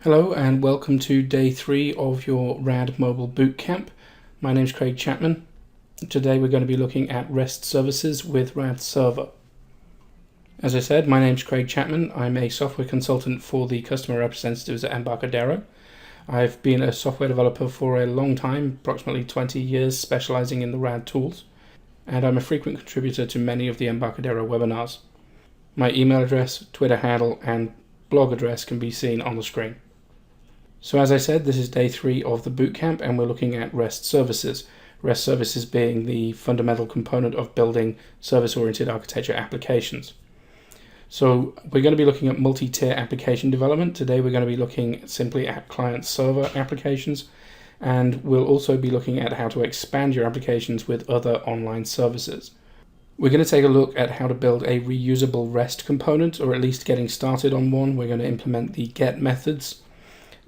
Hello and welcome to day 3 of your RAD Mobile Boot Camp. My name is Craig Chapman. Today we're going to be looking at REST services with RAD Server. As I said, my name is Craig Chapman. I'm a software consultant for the customer representatives at Embarcadero. I've been a software developer for a long time, approximately 20 years, specializing in the RAD tools, and I'm a frequent contributor to many of the Embarcadero webinars. My email address, Twitter handle, and blog address can be seen on the screen. So as I said, this is day 3 of the bootcamp and we're looking at REST services. REST services being the fundamental component of building service-oriented architecture applications. So we're going to be looking at multi-tier application development. Today we're going to be looking simply at client-server applications, and we'll also be looking at how to expand your applications with other online services. We're going to take a look at how to build a reusable REST component, or at least getting started on one. We're going to implement the get methods,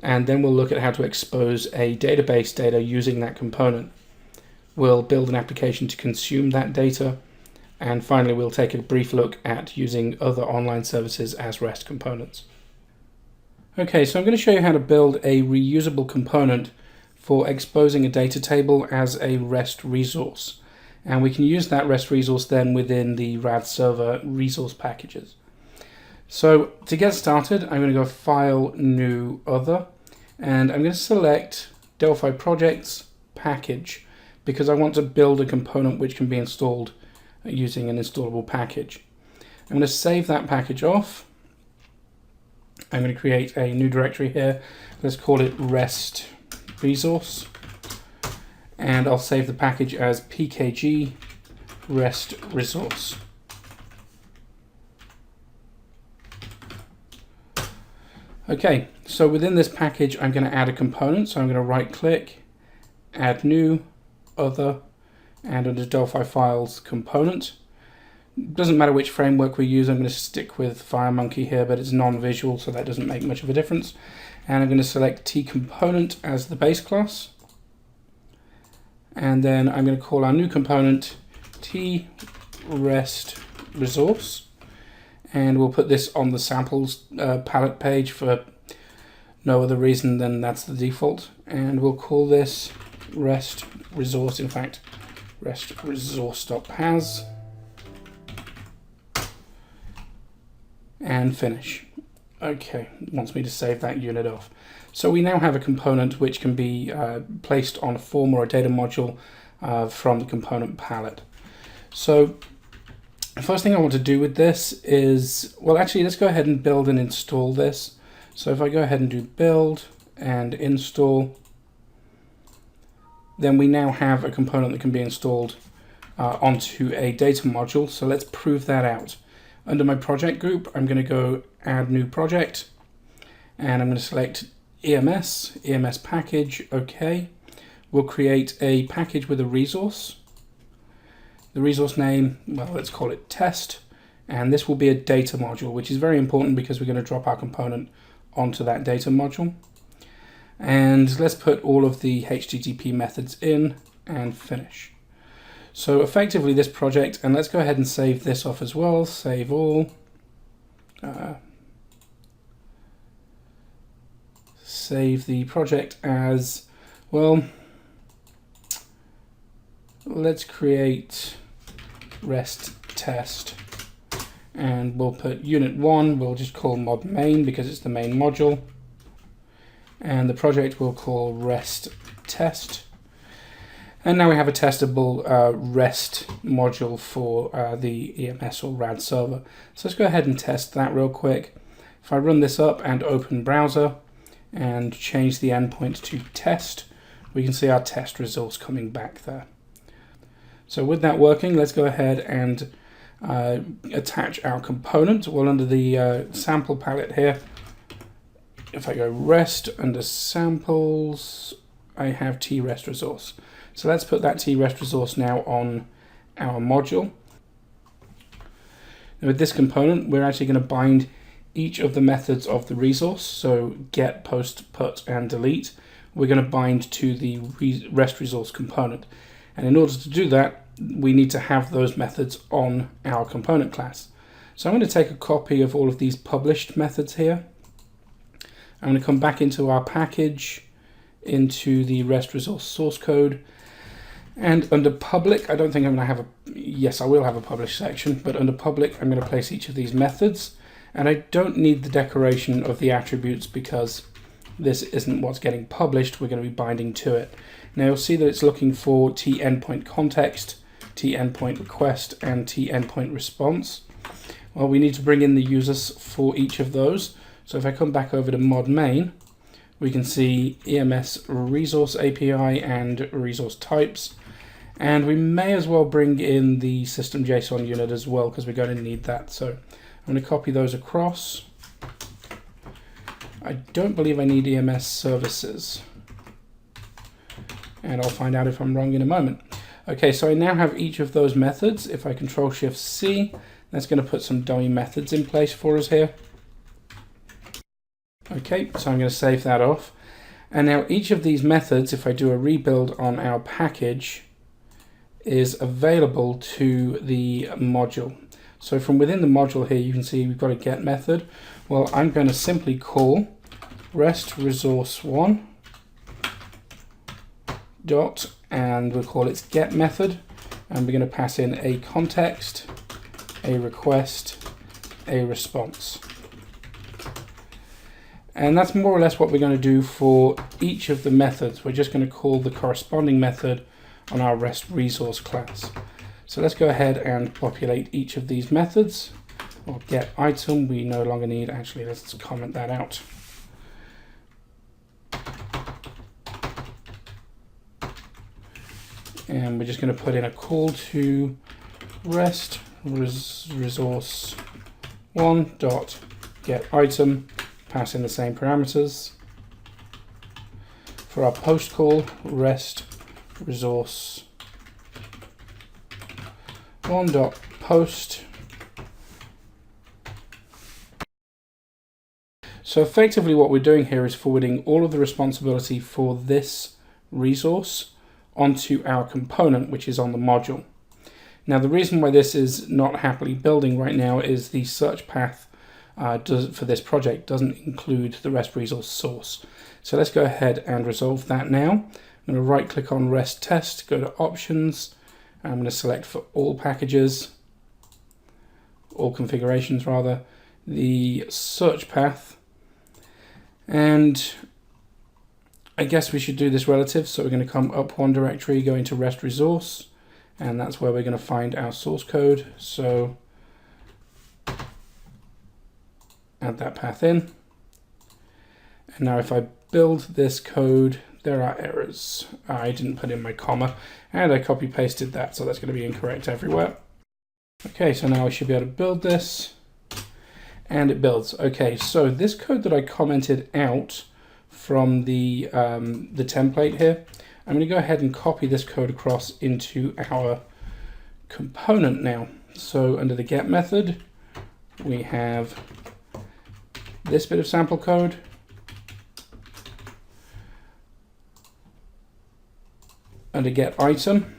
and then we'll look at how to expose a database data using that component. We'll build an application to consume that data, and finally we'll take a brief look at using other online services as REST components. Okay, so I'm going to show you how to build a reusable component for exposing a data table as a REST resource. And we can use that REST resource then within the RAD server resource packages. So to get started, I'm going to go File, New, Other, and I'm going to select Delphi Projects, Package, because I want to build a component which can be installed using an installable package. I'm going to save that package off. I'm going to create a new directory here. Let's call it REST Resource, and I'll save the package as pkg REST Resource. Okay, so within this package, I'm going to add a component. So I'm going to right click, add new, other, and under Delphi Files, component. Doesn't matter which framework we use. I'm going to stick with FireMonkey here, but it's non-visual, so that doesn't make much of a difference. And I'm going to select tComponent as the base class. And then I'm going to call our new component tREST_resource. And we'll put this on the samples palette page for no other reason than that's the default. And we'll call this REST resource, in fact, REST resource.pas, and finish. Okay, it wants me to save that unit off. So we now have a component which can be placed on a form or a data module from the component palette. So the first thing I want to do with this is, well, actually, let's go ahead and build and install this. So if I go ahead and do build and install, then we now have a component that can be installed onto a data module. So let's prove that out. Under my project group, I'm going to go add new project, and I'm going to select EMS package, okay. We'll create a package with a resource. The resource name, well, let's call it test, and this will be a data module, which is very important because we're going to drop our component onto that data module. And let's put all of the HTTP methods in and finish. So effectively this project, and let's go ahead and save this off as well, save all. Save the project as, well, let's create REST test, and we'll put unit 1, we'll just call mod main because it's the main module, and the project we'll call REST test. And now we have a testable REST module for the EMS or RAD server. So let's go ahead and test that real quick. If I run this up and open browser and change the endpoint to test, we can see our test resource coming back there. So with that working, let's go ahead and attach our component. Well, under the sample palette here, if I go REST under samples, I have tREST resource. So let's put that tREST resource now on our module. Now with this component, we're actually going to bind each of the methods of the resource. So get, post, put, and delete. We're going to bind to the REST resource component. And in order to do that, we need to have those methods on our component class. So I'm going to take a copy of all of these published methods here. I'm going to come back into our package, into the REST resource source code, and under public, I don't think I'm going to have a, yes, I will have a publish section, but under public, I'm going to place each of these methods. And I don't need the declaration of the attributes because this isn't what's getting published. We're going to be binding to it. Now you'll see that it's looking for T endpoint context, T endpoint request, and T endpoint response. Well, we need to bring in the users for each of those. So if I come back over to mod main, we can see EMS resource API and resource types. And we may as well bring in the system JSON unit as well because we're going to need that. So I'm going to copy those across. I don't believe I need EMS services. And I'll find out if I'm wrong in a moment. Okay, so I now have each of those methods. If I Control-Shift-C, that's going to put some dummy methods in place for us here. Okay, so I'm going to save that off. And now each of these methods, if I do a rebuild on our package, is available to the module. So from within the module here, you can see we've got a get method. Well, I'm going to simply call REST resource 1 dot, and we'll call its get method, and we're going to pass in a context, a request, a response. And that's more or less what we're going to do for each of the methods. We're just going to call the corresponding method on our REST resource class. So let's go ahead and populate each of these methods. Or get item we no longer need. Actually, let's comment that out. And we're just going to put in a call to REST resource 1 dot get item, pass in the same parameters. For our post call, REST resource 1 dot post. So effectively what we're doing here is forwarding all of the responsibility for this resource onto our component, which is on the module. Now the reason why this is not happily building right now is the search path for this project doesn't include the REST resource source. So let's go ahead and resolve that now. I'm going to right click on REST test, go to options, and I'm going to select for all packages, all configurations rather, the search path. And I guess we should do this relative, so we're going to come up one directory, go into REST resource, and that's where we're going to find our source code. So add that path in. And now if I build this code, there are errors. I didn't put in my comma, and I copy pasted that, so that's going to be incorrect everywhere. Okay, so now I should be able to build this, and it builds. Okay, so this code that I commented out from the template here, I'm going to go ahead and copy this code across into our component now. So under the get method, we have this bit of sample code. Under get item,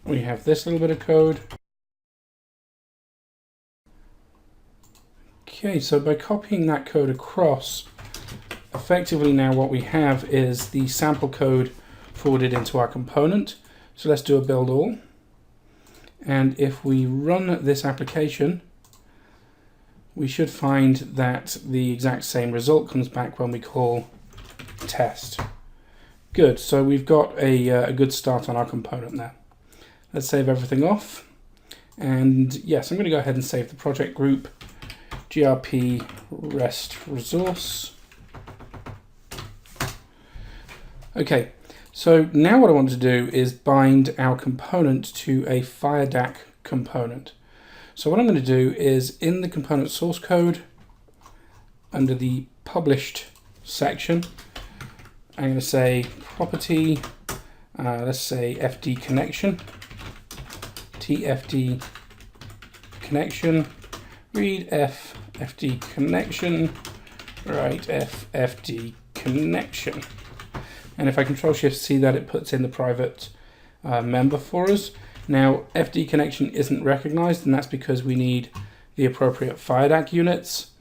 we have this little bit of code. Okay, so by copying that code across, effectively now what we have is the sample code forwarded into our component. So let's do a build all. And if we run this application, we should find that the exact same result comes back when we call test. Good, so we've got a good start on our component there. Let's save everything off. And yes, I'm going to go ahead and save the project group, grp rest resource. Okay, so now what I want to do is bind our component to a FireDAC component. So what I'm going to do is in the component source code, under the published section, I'm going to say property, let's say FD connection, TFD connection, read F FD connection, write F FD connection. And if I Control-Shift-C that, it puts in the private member for us. Now, FD connection isn't recognized, and that's because we need the appropriate FireDAC units.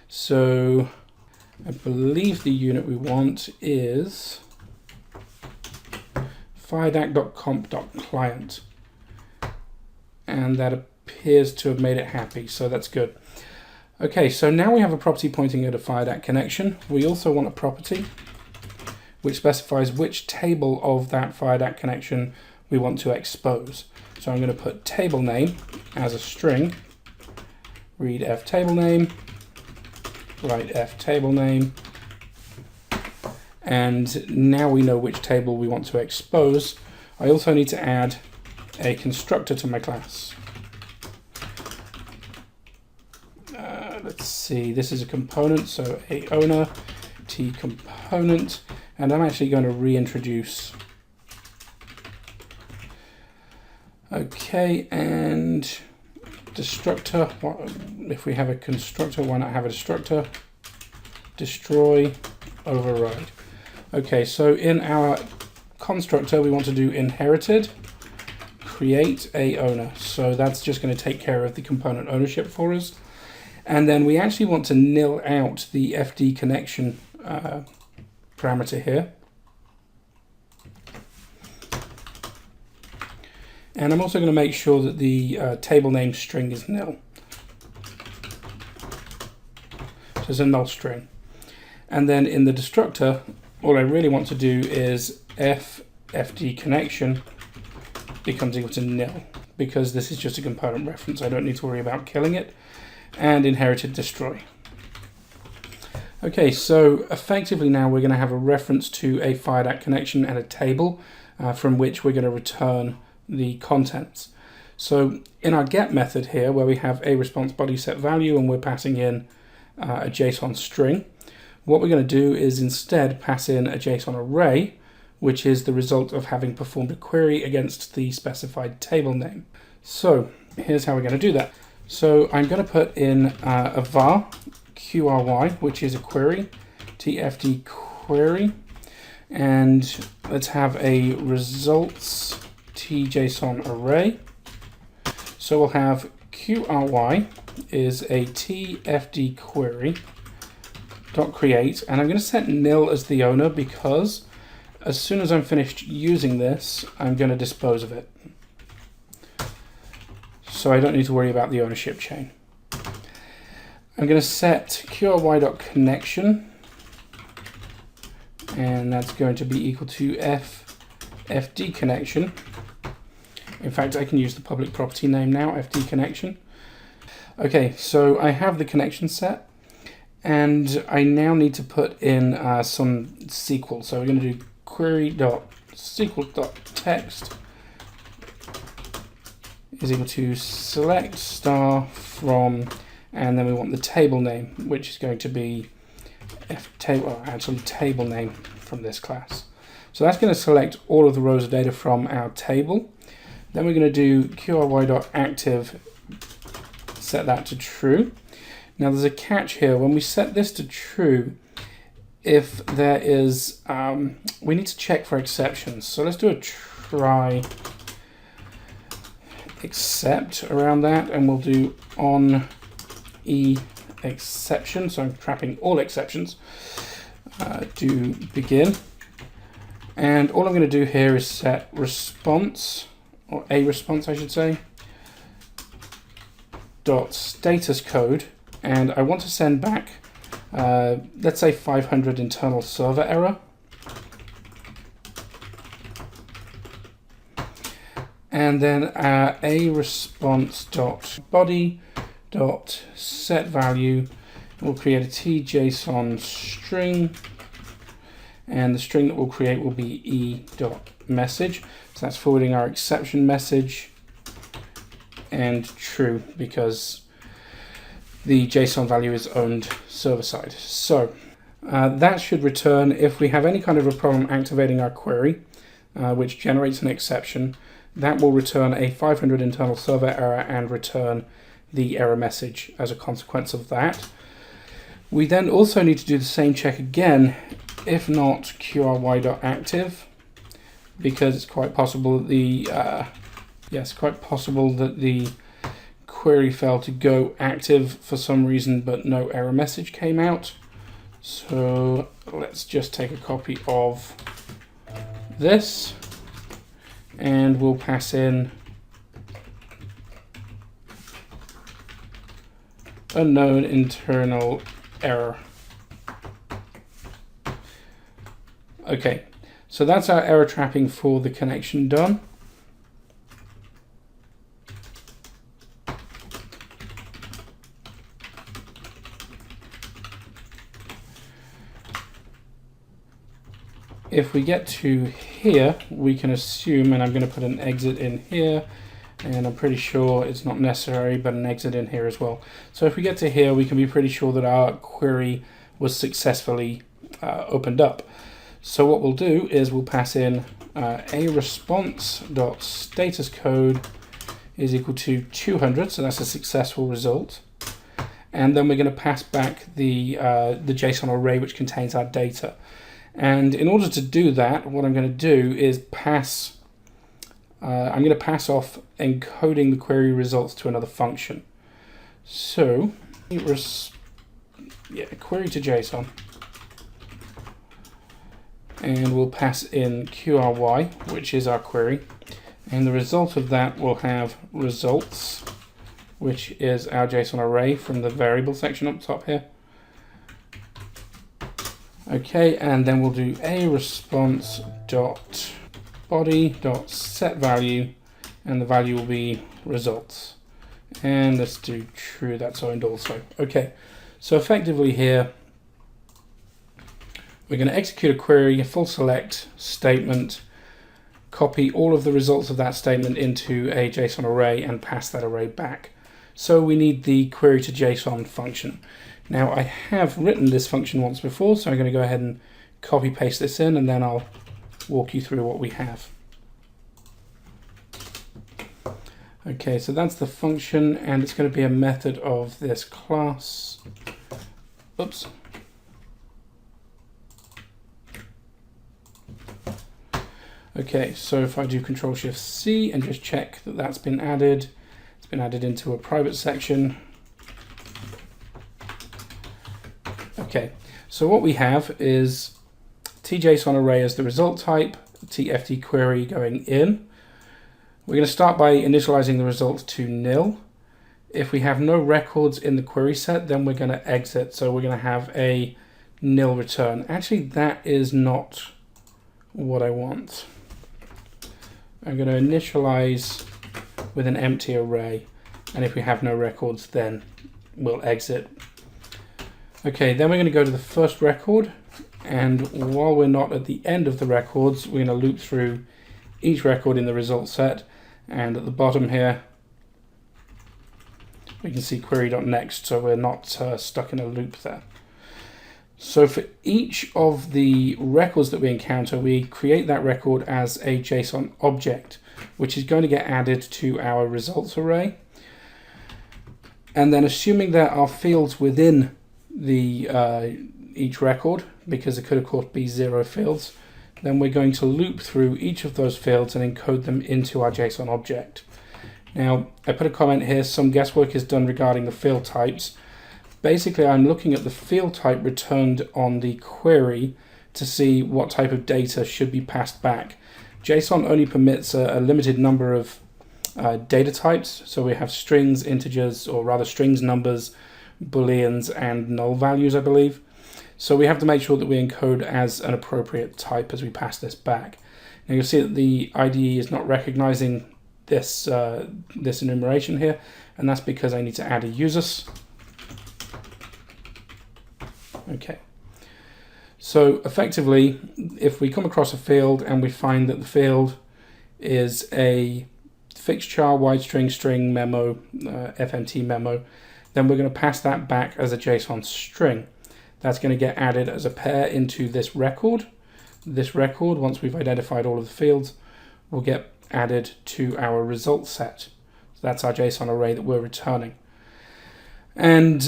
So I believe the unit we want is firedac.comp.client, and that appears to have made it happy, so that's good. Okay, so now we have a property pointing at a FireDAC connection. We also want a property which specifies which table of that FireDAC connection we want to expose. So I'm going to put table name as a string, read f table name, write f table name, and now we know which table we want to expose. I also need to add a constructor to my class. Let's see, this is a component, so a owner t component, and I'm actually going to reintroduce. Okay, and destructor, if we have a constructor, why not have a destructor? Destroy, override. Okay, so in our constructor we want to do inherited, create a owner. So that's just going to take care of the component ownership for us. And then we actually want to nil out the FD connection parameter here. And I'm also going to make sure that the table name string is nil. So it's a null string. And then in the destructor, all I really want to do is FD connection becomes equal to nil, because this is just a component reference. I don't need to worry about killing it. And inherited destroy. Okay, so effectively now we're going to have a reference to a FireDAC connection and a table from which we're going to return the contents. So in our get method here, where we have a response body set value and we're passing in a JSON string, what we're going to do is instead pass in a JSON array, which is the result of having performed a query against the specified table name. So here's how we're going to do that. So I'm going to put in a var qry, which is a query, tfd query, and let's have a results tjson array. So we'll have qry is a tfd query dot create, and I'm going to set nil as the owner because as soon as I'm finished using this, I'm going to dispose of it. So I don't need to worry about the ownership chain. I'm going to set qry.connection, and that's going to be equal to fd connection. In fact, I can use the public property name now, fd connection. Okay, so I have the connection set, and I now need to put in some SQL. So we're going to do query.sql.text is equal to select star from, and then we want the table name, which is going to be table name from this class. So that's going to select all of the rows of data from our table. Then we're going to do qry.active, set that to true. Now there's a catch here. When we set this to true, if there is, we need to check for exceptions. So let's do a try except around that, and we'll do on e exception. So I'm trapping all exceptions. Do begin, and all I'm going to do here is set response, or a response I should say, dot status code, and I want to send back let's say 500 internal server error. And then a response dot body dot set value, we'll create a tjson string, and the string that we'll create will be e dot message. So that's forwarding our exception message, and true because the JSON value is owned server side. So that should return, if we have any kind of a problem activating our query, which generates an exception, that will return a 500 internal server error and return the error message as a consequence of that. We then also need to do the same check again, if not qry.active, because it's quite possible that the Yes, quite possible that the query failed to go active for some reason, but no error message came out. So let's just take a copy of this and we'll pass in unknown internal error. Okay, so that's our error trapping for the connection done. If we get to here, we can assume, and I'm going to put an exit in here, and I'm pretty sure it's not necessary, but an exit in here as well. So if we get to here, we can be pretty sure that our query was successfully opened up. So what we'll do is we'll pass in a response.status code is equal to 200, so that's a successful result. And then we're going to pass back the JSON array which contains our data. And in order to do that, what I'm going to do is pass off encoding the query results to another function. So, query to JSON, and we'll pass in QRY, which is our query, and the result of that will have results, which is our JSON array from the variable section up top here. Okay, and then we'll do a response.body.setValue, and the value will be results. And let's do true, that's owned also. Okay, so effectively here, we're going to execute a query, a full select statement, copy all of the results of that statement into a JSON array and pass that array back. So we need the query to JSON function. Now I have written this function once before, so I'm going to go ahead and copy paste this in, and then I'll walk you through what we have. Okay, so that's the function, and it's going to be a method of this class. Oops. Okay, so if I do Control-Shift-C and just check that that's been added, it's been added into a private section. Okay, so what we have is tJSON array as the result type, tft query going in. We're going to start by initializing the result to nil. If we have no records in the query set, then we're going to exit. So we're going to have a nil return. Actually, that is not what I want. I'm going to initialize with an empty array. And if we have no records, then we'll exit. Okay, then we're going to go to the first record, and while we're not at the end of the records, we're going to loop through each record in the result set, and at the bottom here we can see query.next, so we're not stuck in a loop there. So for each of the records that we encounter, we create that record as a JSON object, which is going to get added to our results array. And then assuming there are fields within the each record, because there could of course be 0 fields, then we're going to loop through each of those fields and encode them into our JSON object. Now, I put a comment here, some guesswork is done regarding the field types. Basically, I'm looking at the field type returned on the query to see what type of data should be passed back. JSON only permits a limited number of data types, so we have strings, integers, or rather strings, numbers, booleans, and null values, I believe. So we have to make sure that we encode as an appropriate type as we pass this back. Now you'll see that the IDE is not recognizing this this enumeration here, and that's because I need to add a users. Okay. So effectively, if we come across a field and we find that the field is a fixed char, wide string, string memo, FMT memo, then we're going to pass that back as a JSON string. That's going to get added as a pair into this record. This record, once we've identified all of the fields, will get added to our result set. So that's our JSON array that we're returning. And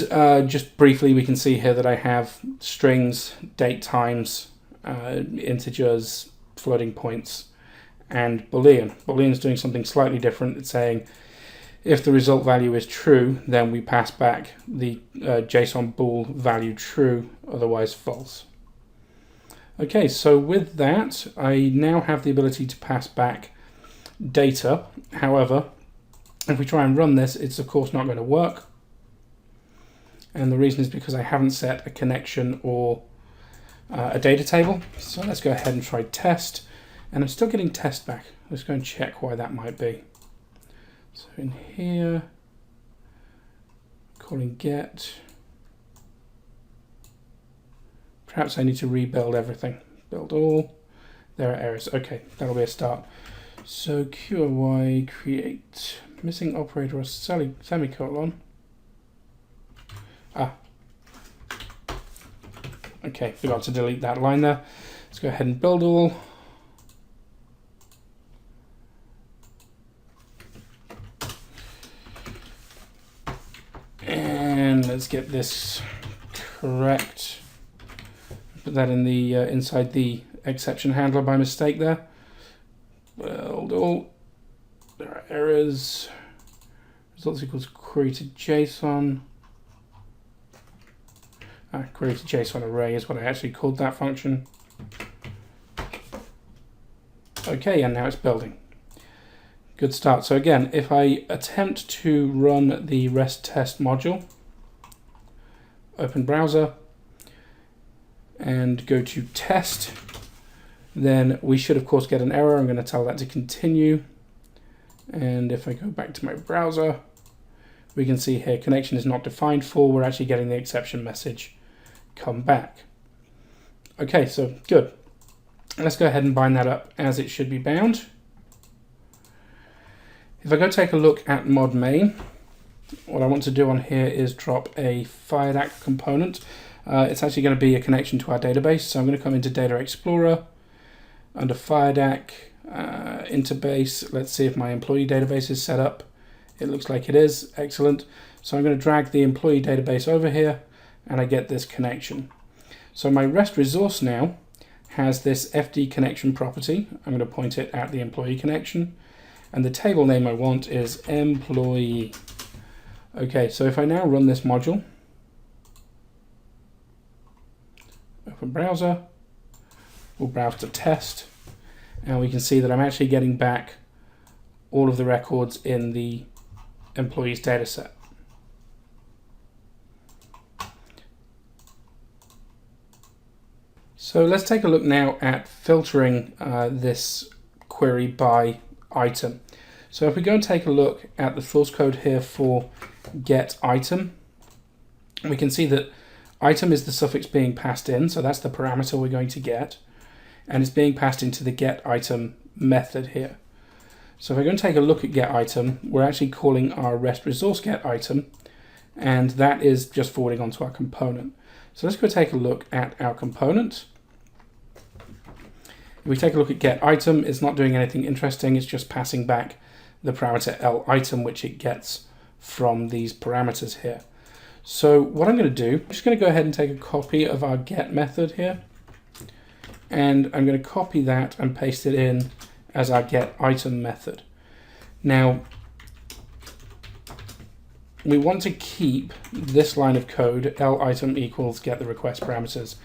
just briefly, we can see here that I have strings, date times, integers, floating points, and Boolean. Boolean is doing something slightly different. It's saying if the result value is true, then we pass back the JSON bool value true, otherwise false. Okay, so with that, I now have the ability to pass back data. However, if we try and run this, it's of course not going to work. And the reason is because I haven't set a connection or a data table. So let's go ahead and try test. And I'm still getting test back. Let's go and check why that might be. So in here, calling get. Perhaps I need to rebuild everything. Build all. There are errors. Okay, that'll be a start. So QOY create missing operator or semicolon. Okay, forgot to delete that line there. Let's go ahead and build all. And let's get this correct. Put that in the inside the exception handler by mistake there. Build all. There are errors. Results equals query to JSON. Query to JSON array is what I actually called that function. Okay, and now it's building. Good start. So again, if I attempt to run the REST test module, open browser, and go to test, then we should of course get an error. I'm going to tell that to continue. And if I go back to my browser, we can see here connection is not defined for. We're actually getting the exception message come back. Okay, so good. Let's go ahead and bind that up as it should be bound. If I go take a look at mod main, what I want to do on here is drop a FireDAC component. It's actually going to be a connection to our database. So I'm going to come into Data Explorer, under FireDAC, interbase. Let's see if my employee database is set up. It looks like it is. Excellent. So I'm going to drag the employee database over here, and I get this connection. So my REST resource now has this FD connection property. I'm going to point it at the employee connection. And the table name I want is employee. Okay, so if I now run this module, open browser, we'll browse to test, and we can see that I'm actually getting back all of the records in the employees data set. So let's take a look now at filtering this query by item. So if we go and take a look at the source code here for get item, we can see that item is the suffix being passed in, so that's the parameter we're going to get, and it's being passed into the get item method here. So if I go and take a look at get item, we're actually calling our REST resource get item, and that is just forwarding onto our component. So let's go take a look at our component. If we take a look at get item, it's not doing anything interesting. It's just passing back the parameter L item, which it gets from these parameters here. So what I'm going to do, I'm just going to go ahead and take a copy of our get method here, and I'm going to copy that and paste it in as our get item method. Now, we want to keep this line of code, L item equals get the request parameters,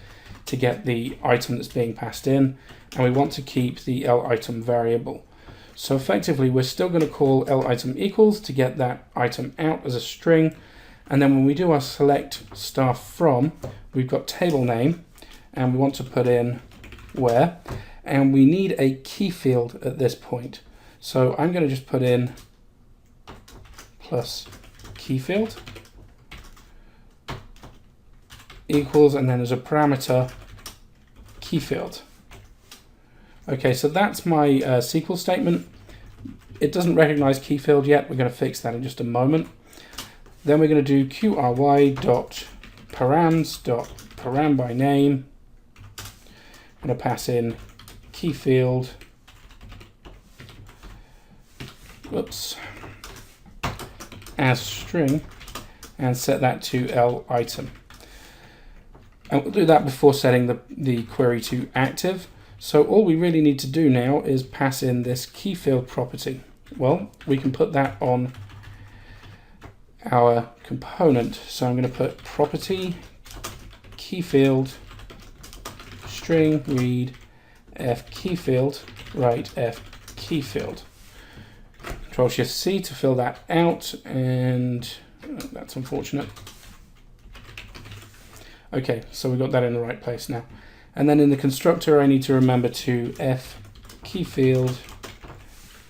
to get the item that's being passed in, and we want to keep the L item variable. So effectively, we're still going to call L item equals to get that item out as a string, and then when we do our select star from, we've got table name, and we want to put in where, and we need a key field at this point. So I'm going to just put in plus key field equals, and then as a parameter key field. Okay, so that's my SQL statement. It doesn't recognize key field yet. We're going to fix that in just a moment. Then we're going to do qry.params.param by name. I'm going to pass in key field. Whoops. As string, and set that to L item. And we'll do that before setting the query to active. So all we really need to do now is pass in this key field property. Well, we can put that on our component. So I'm going to put property key field string read f key field write f key field. Control Shift C to fill that out, and that's unfortunate. Okay, so we got that in the right place now. And then in the constructor, I need to remember to f key field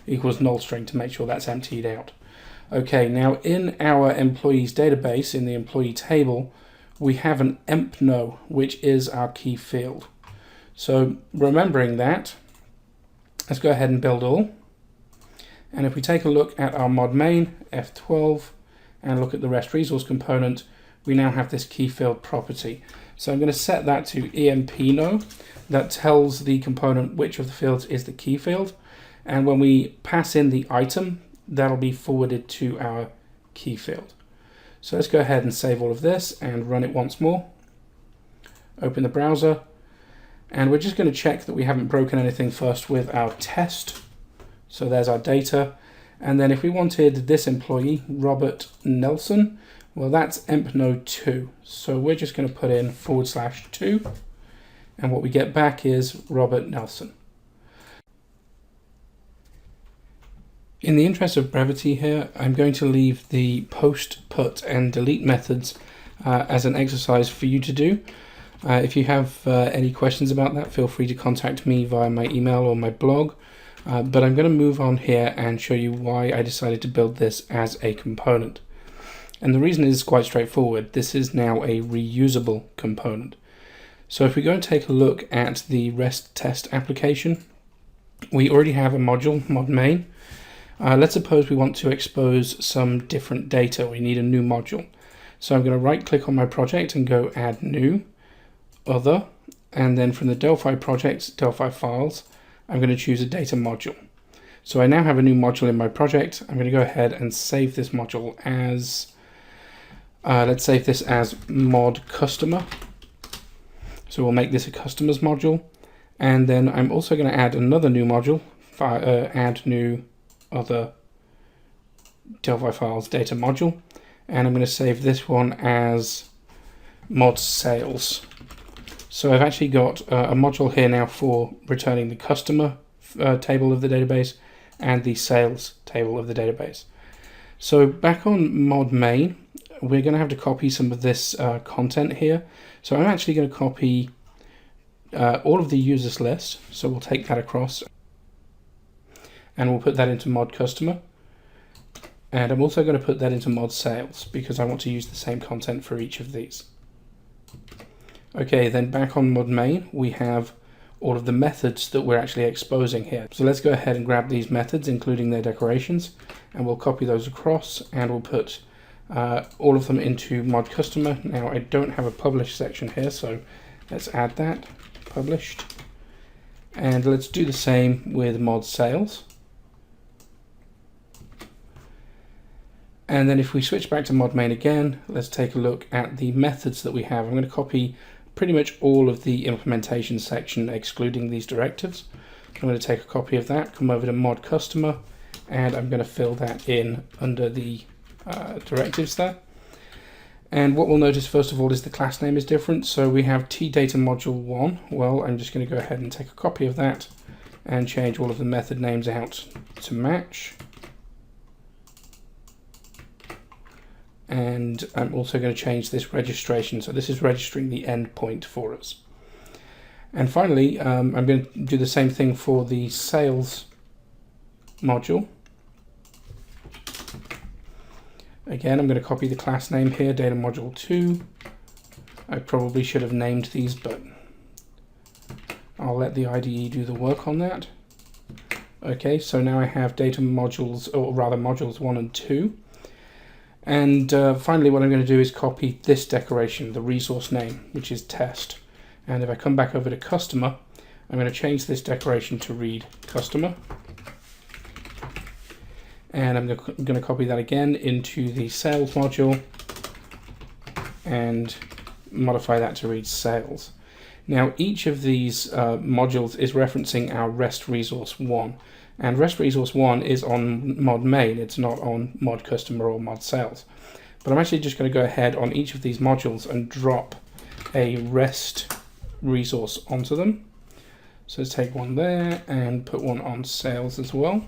equals null string to make sure that's emptied out. Okay, now in our employees database, in the employee table, we have an empno, which is our key field. So remembering that, let's go ahead and build all. And if we take a look at our mod main, F12, and look at the REST resource component, we now have this key field property. So I'm going to set that to empno. That tells the component which of the fields is the key field. And when we pass in the item, that'll be forwarded to our key field. So let's go ahead and save all of this and run it once more. Open the browser. And we're just going to check that we haven't broken anything first with our test. So there's our data. And then if we wanted this employee, Robert Nelson, well, that's empno2. So we're just going to put in /2. And what we get back is Robert Nelson. In the interest of brevity here, I'm going to leave the post, put, and delete methods as an exercise for you to do. If you have any questions about that, feel free to contact me via my email or my blog. But I'm going to move on here and show you why I decided to build this as a component. And the reason is quite straightforward. This is now a reusable component. So if we go and take a look at the REST test application, we already have a module, mod main. Let's suppose we want to expose some different data. We need a new module. So I'm going to right click on my project and go add new, other, and then from the Delphi project, Delphi files, I'm going to choose a data module. So I now have a new module in my project. I'm going to go ahead and save this module as, let's save this as mod customer. So we'll make this a customers module. And then I'm also going to add another new module, add new other Delphi files data module. And I'm going to save this one as mod sales. So I've actually got a module here now for returning the customer table of the database and the sales table of the database. So back on mod main, we're going to have to copy some of this content here. So I'm actually going to copy all of the users list. So we'll take that across and we'll put that into mod customer. And I'm also going to put that into mod sales because I want to use the same content for each of these. Okay, then back on mod main, we have all of the methods that we're actually exposing here. So let's go ahead and grab these methods, including their decorations, and we'll copy those across, and we'll put all of them into mod customer. Now I don't have a publish section here, so let's add that, published. And let's do the same with mod sales. And then if we switch back to mod main again, let's take a look at the methods that we have. I'm going to copy pretty much all of the implementation section, excluding these directives. I'm going to take a copy of that, come over to mod customer, and I'm going to fill that in under the directives there. And what we'll notice first of all is the class name is different. So we have tData module 1. Well, I'm just going to go ahead and take a copy of that and change all of the method names out to match. And I'm also going to change this registration. So this is registering the endpoint for us. And finally, I'm going to do the same thing for the sales module. Again, I'm going to copy the class name here, data module 2. I probably should have named these, but I'll let the IDE do the work on that. Okay, so now I have data modules, or rather modules 1 and 2. And finally, what I'm going to do is copy this decoration, the resource name, which is test. And if I come back over to customer, I'm going to change this decoration to read customer. And I'm going to copy that again into the sales module and modify that to read sales. Now each of these modules is referencing our REST resource 1, and REST resource 1 is on mod main, it's not on mod customer or mod sales. But I'm actually just going to go ahead on each of these modules and drop a REST resource onto them. So let's take one there and put one on sales as well.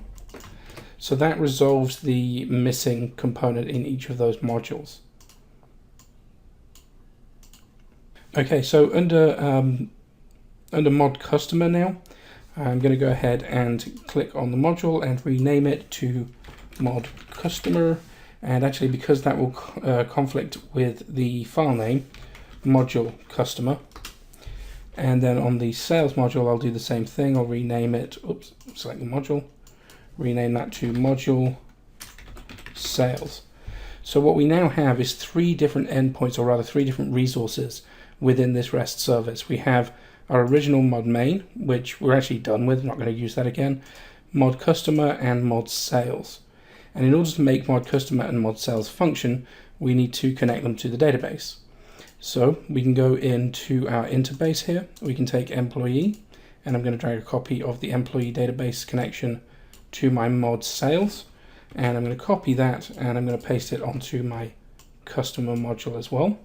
So that resolves the missing component in each of those modules. Okay, so under mod customer now, I'm going to go ahead and click on the module and rename it to mod customer. And actually, because that will conflict with the file name, module customer. And then on the sales module, I'll do the same thing. I'll rename it, select the module, rename that to module sales. So what we now have is 3 different endpoints, or rather 3 different resources within this REST service. We have our original mod main, which we're actually done with, not going to use that again, mod customer and mod sales. And in order to make mod customer and mod sales function, we need to connect them to the database. So we can go into our interbase here. We can take employee, and I'm going to drag a copy of the employee database connection to my mod sales. And I'm going to copy that and I'm going to paste it onto my customer module as well.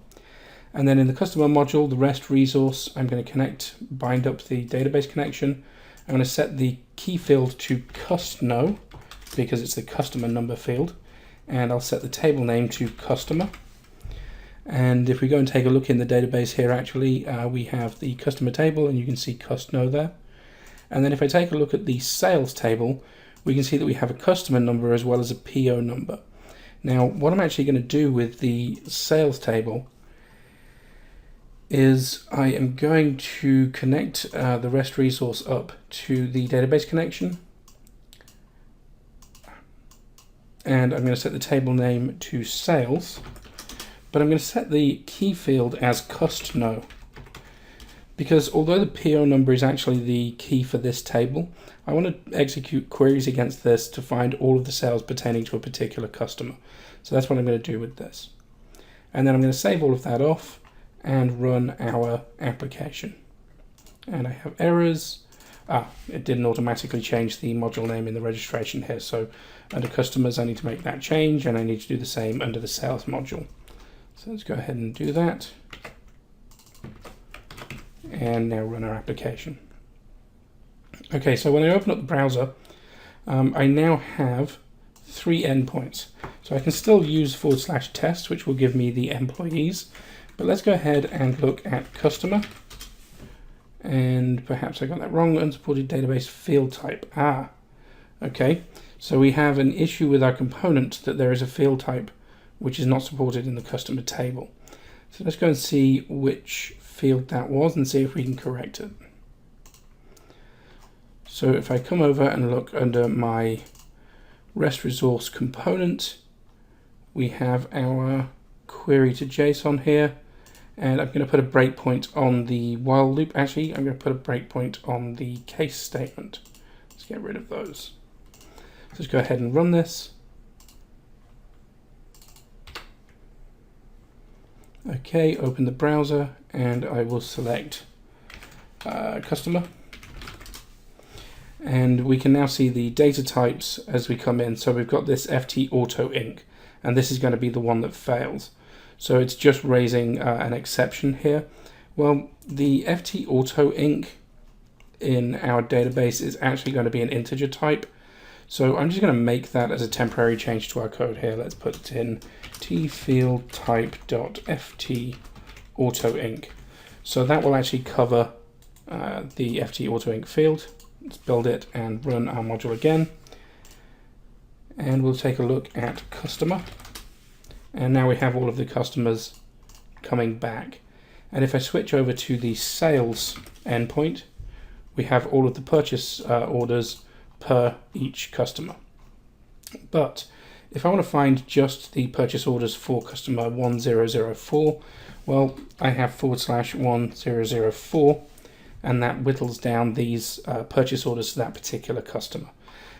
And then in the customer module, the REST resource, I'm going to bind up the database connection. I'm going to set the key field to custno, because it's the customer number field, and I'll set the table name to customer. And if we go and take a look in the database here, actually we have the customer table, and you can see custno there. And then if I take a look at the sales table, we can see that we have a customer number as well as a PO number. Now what I'm actually going to do with the sales table is I am going to connect the REST resource up to the database connection. And I'm going to set the table name to sales, but I'm going to set the key field as custno, because although the PO number is actually the key for this table, I want to execute queries against this to find all of the sales pertaining to a particular customer. So that's what I'm going to do with this. And then I'm going to save all of that off and run our application. And I have errors. It didn't automatically change the module name in the registration here. So under customers, I need to make that change, and I need to do the same under the sales module. So let's go ahead and do that. And now run our application. Okay, so when I open up the browser, I now have 3 endpoints. So I can still use /test, which will give me the employees. But let's go ahead and look at customer. And perhaps I got that wrong, unsupported database field type. Okay. So we have an issue with our component that there is a field type which is not supported in the customer table. So let's go and see which field that was and see if we can correct it. So if I come over and look under my REST resource component, we have our query to JSON here. And I'm going to put a breakpoint on the while loop. Actually, I'm going to put a breakpoint on the case statement. Let's get rid of those. So let's go ahead and run this. Okay, open the browser, and I will select customer. And we can now see the data types as we come in. So we've got this FT auto inc, and this is going to be the one that fails. So it's just raising an exception here. Well, the FT auto inc in our database is actually going to be an integer type. So I'm just going to make that as a temporary change to our code here. Let's put it in tfieldtype.ft auto inc. So that will actually cover the FT auto inc field. Let's build it and run our module again. And we'll take a look at customer. And now we have all of the customers coming back. And if I switch over to the sales endpoint, we have all of the purchase orders per each customer. But if I want to find just the purchase orders for customer 1004, well, I have /1004, and that whittles down these purchase orders to that particular customer.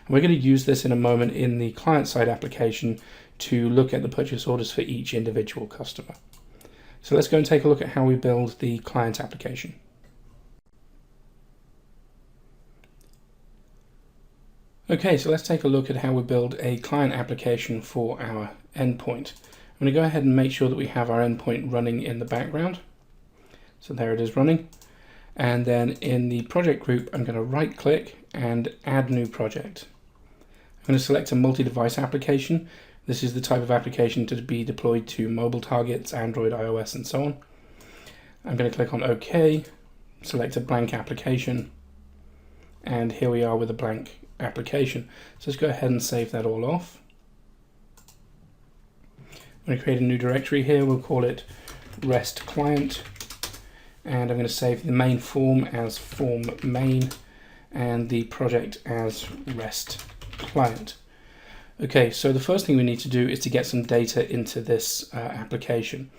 And we're going to use this in a moment in the client-side application to look at the purchase orders for each individual customer. So let's go and take a look at how we build the client application. Okay, so let's take a look at how we build a client application for our endpoint. I'm going to go ahead and make sure that we have our endpoint running in the background. So there it is running. And then in the project group, I'm going to right click and add new project. I'm going to select a multi-device application. This is the type of application to be deployed to mobile targets, Android, iOS, and so on. I'm going to click on OK, select a blank application, and here we are with a blank application. So let's go ahead and save that all off. I'm going to create a new directory here. We'll call it REST client, and I'm going to save the main form as form main and the project as REST client. Okay, so the first thing we need to do is to get some data into this application.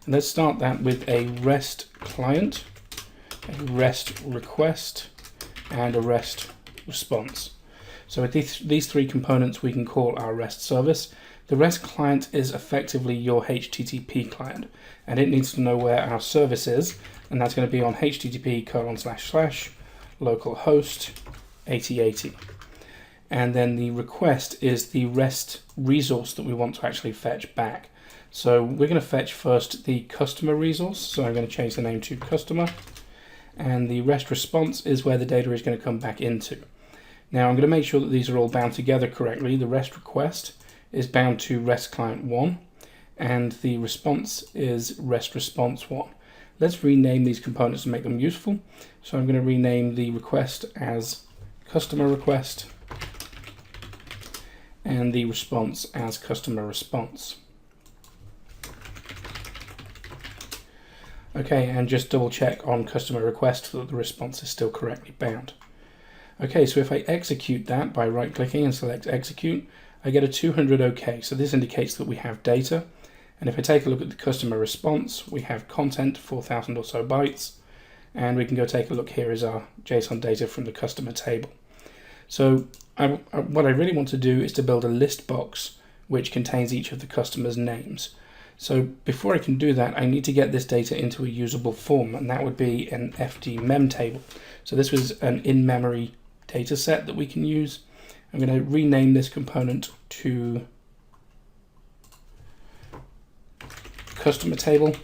And let's start that with a REST client, a REST request, and a REST response. So with these three components we can call our REST service. The REST client is effectively your HTTP client, and it needs to know where our service is, and that's going to be on http://localhost 8080. And then the request is the REST resource that we want to actually fetch back. So we're going to fetch first the customer resource, so I'm going to change the name to customer, and the REST response is where the data is going to come back into. Now I'm going to make sure that these are all bound together correctly. The REST request is bound to REST client 1, and the response is REST response 1. Let's rename these components to make them useful. So I'm going to rename the request as customer request and the response as customer response. Okay, and just double check on customer request that the response is still correctly bound. Okay, so if I execute that by right clicking and select execute, I get a 200 OK. So this indicates that we have data. And if I take a look at the customer response, we have content, 4,000 or so bytes. And we can go take a look. Here is our JSON data from the customer table. So what I really want to do is to build a list box which contains each of the customer's names. So before I can do that, I need to get this data into a usable form, and that would be an FD-mem table. So this was an in-memory data set that we can use. I'm going to rename this component to customer table,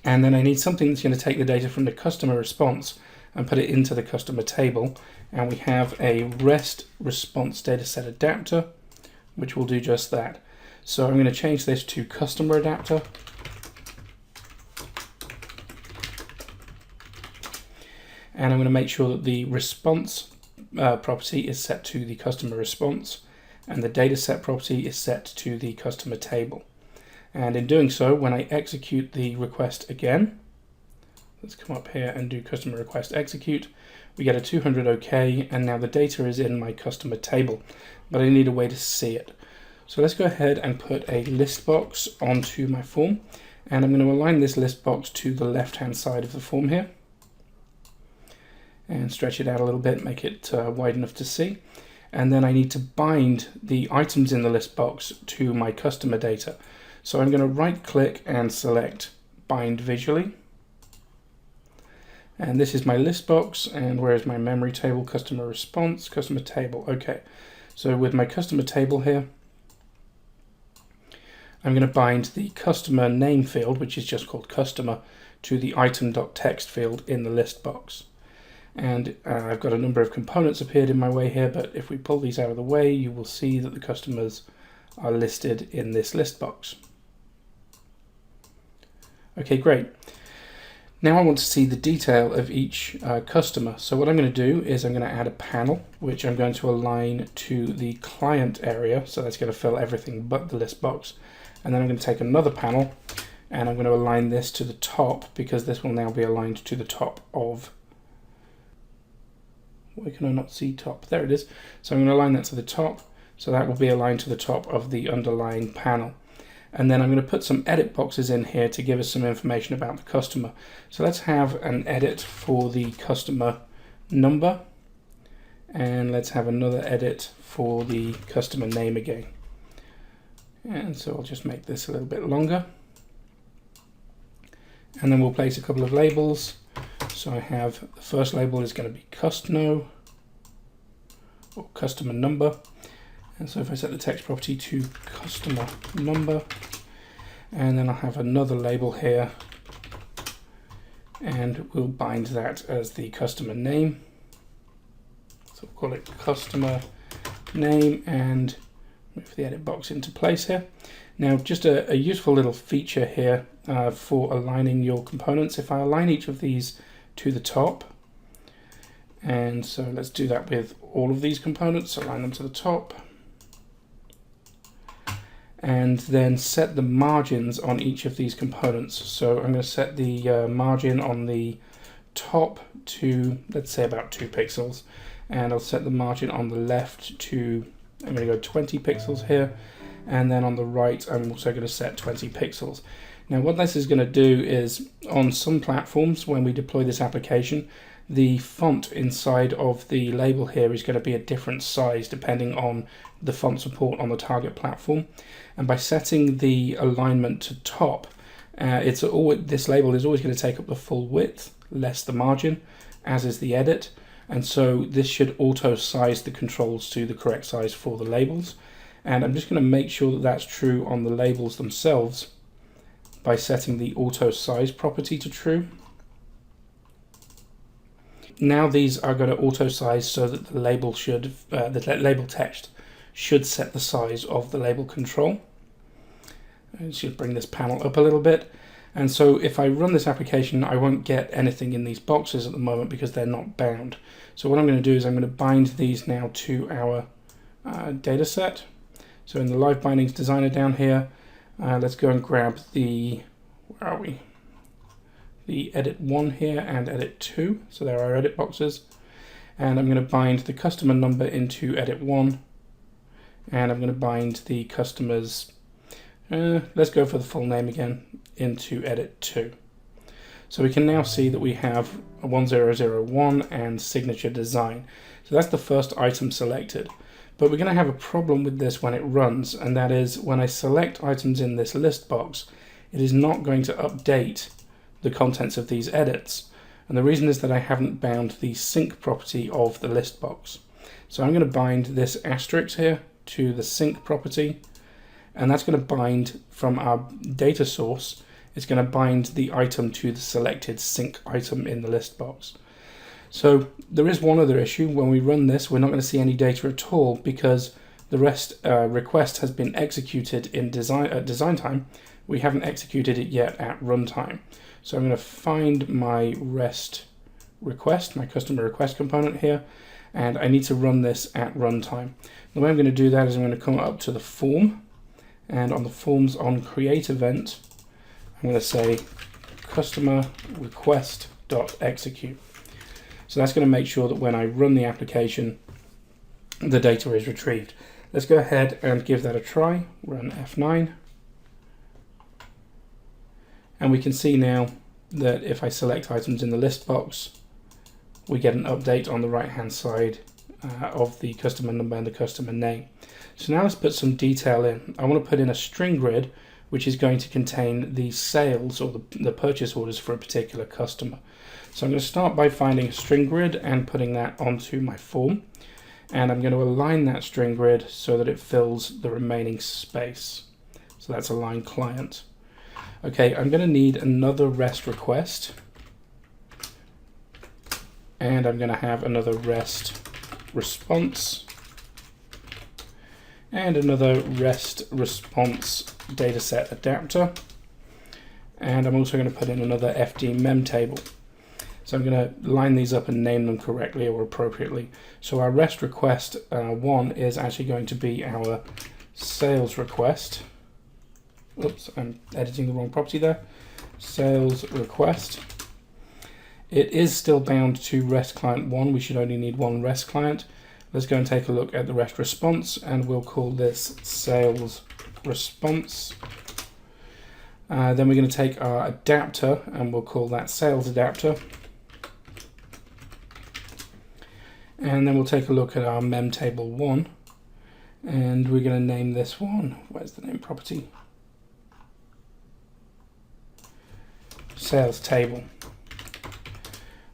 and then I need something that's going to take the data from the customer response and put it into the customer table, and we have a REST response dataset adapter which will do just that. So I'm going to change this to customer adapter, and I'm going to make sure that the response property is set to the customer response and the dataset property is set to the customer table. And in doing so, when I execute the request again, let's come up here and do customer request execute, we get a 200 OK, and now the data is in my customer table, but I need a way to see it. So let's go ahead and put a list box onto my form, and I'm going to align this list box to the left hand side of the form here and stretch it out a little bit, make it wide enough to see. And then I need to bind the items in the list box to my customer data. So I'm going to right click and select bind visually. And this is my list box, and where is my memory table? Customer response, customer table. Okay, so with my customer table here, I'm going to bind the customer name field, which is just called customer, to the item.text field in the list box. And I've got a number of components appeared in my way here, but if we pull these out of the way, you will see that the customers are listed in this list box. Okay, great. Now I want to see the detail of each customer. So what I'm going to do is I'm going to add a panel, which I'm going to align to the client area. So that's going to fill everything but the list box. And then I'm going to take another panel and I'm going to align this to the top, because this will now be aligned to the top of, why can I not see top? There it is. So I'm going to align that to the top. So that will be aligned to the top of the underlying panel. And then I'm going to put some edit boxes in here to give us some information about the customer. So let's have an edit for the customer number, and let's have another edit for the customer name again. And so I'll just make this a little bit longer. And then we'll place a couple of labels. So I have the first label is going to be Custno, or customer number. And so if I set the text property to customer number, and then I'll have another label here, and we'll bind that as the customer name. So we'll call it customer name and move the edit box into place here. Now, just a useful little feature here for aligning your components. If I align each of these to the top, and so let's do that with all of these components, align them to the top, and then set the margins on each of these components. So I'm going to set the margin on the top to, let's say, about 2 pixels, and I'll set the margin on the left to, I'm going to go 20 pixels here, and then on the right I'm also going to set 20 pixels. Now what this is going to do is, on some platforms when we deploy this application, the font inside of the label here is going to be a different size depending on the font support on the target platform. And by setting the alignment to top, this label is always going to take up the full width, less the margin, as is the edit. And so this should auto size the controls to the correct size for the labels. And I'm just going to make sure that that's true on the labels themselves by setting the auto size property to true. Now these are going to auto size so that the label should, the label text should set the size of the label control. It should bring this panel up a little bit. And so if I run this application, I won't get anything in these boxes at the moment because they're not bound. So what I'm going to do is I'm going to bind these now to our data set. So in the live bindings designer down here, let's go and grab the, where are we? The edit 1 here and edit 2. So there are edit boxes. And I'm going to bind the customer number into edit 1. And I'm going to bind the customer's, let's go for the full name again, into edit 2. So we can now see that we have a 1001 and signature design. So that's the first item selected. But we're going to have a problem with this when it runs, and that is when I select items in this list box, it is not going to update the contents of these edits. And the reason is that I haven't bound the sync property of the list box. So I'm going to bind this asterisk here to the sync property, and that's going to bind from our data source. It's going to bind the item to the selected sync item in the list box. So there is one other issue. When we run this, we're not going to see any data at all because the REST request has been executed in design time. We haven't executed it yet at runtime. So I'm going to find my REST request, my customer request component here, and I need to run this at runtime. The way I'm going to do that is I'm going to come up to the form, and on the forms on create event, I'm going to say customer request.execute. So that's going to make sure that when I run the application, the data is retrieved. Let's go ahead and give that a try. Run F9. And we can see now that if I select items in the list box, we get an update on the right hand side of the customer number and the customer name. So now let's put some detail in. I want to put in a string grid which is going to contain the sales or the purchase orders for a particular customer. So I'm going to start by finding a string grid and putting that onto my form. And I'm going to align that string grid so that it fills the remaining space. So that's align client. Okay, I'm going to need another REST request. And I'm going to have another REST response. And another REST response dataset adapter. And I'm also going to put in another FD mem table. So I'm going to line these up and name them correctly or appropriately. So our REST request 1 is actually going to be our sales request. Oops, I'm editing the wrong property there. Sales request. It is still bound to REST client 1. We should only need one REST client. Let's go and take a look at the REST response, and we'll call this sales response. Then we're going to take our adapter and we'll call that sales adapter. And then we'll take a look at our mem table 1, and we're going to name this one, where's the name property? Sales table.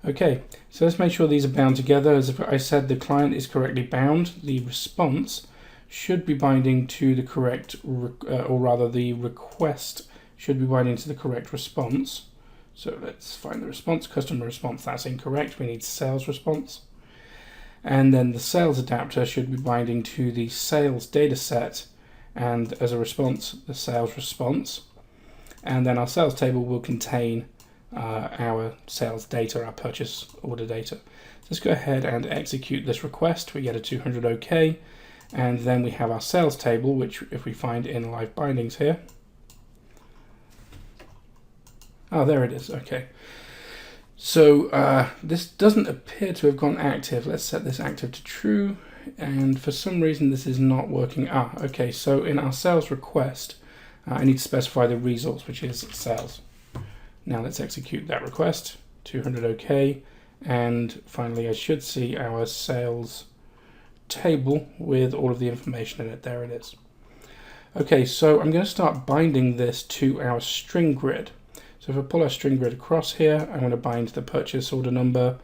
Okay, So let's make sure these are bound together. As I said, the client is correctly bound. The response should be binding to the correct, or rather the request should be binding to the correct response. So let's find the response, customer response, that's incorrect. We need sales response. And then the sales adapter should be binding to the sales data set, and as a response, the sales response. And then our sales table will contain our sales data, our purchase order data. So let's go ahead and execute this request. We get a 200 OK, and then we have our sales table, which if we find in live bindings here. Oh, there it is. Okay. So this doesn't appear to have gone active. Let's set this active to true, and for some reason this is not working. Okay, so in our sales request, I need to specify the resource, which is sales. Now let's execute that request, 200 OK, and finally I should see our sales table with all of the information in it. There it is. Okay, so I'm going to start binding this to our string grid. So if I pull our string grid across here, I'm going to bind the purchase order number,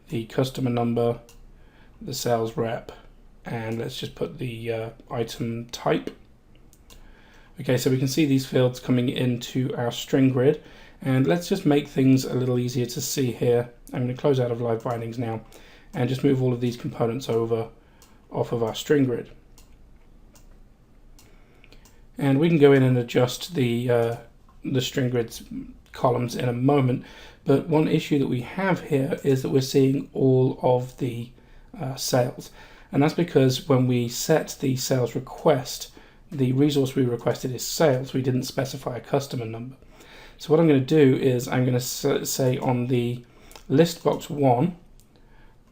the customer number, the sales rep, and let's just put the item type. Okay, so we can see these fields coming into our string grid. And let's just make things a little easier to see here. I'm going to close out of live bindings now and just move all of these components over off of our string grid. And we can go in and adjust the string grid's columns in a moment. But one issue that we have here is that we're seeing all of the sales. And that's because when we set the sales request, the resource we requested is sales. We didn't specify a customer number. So what I'm going to do is I'm going to say on the list box 1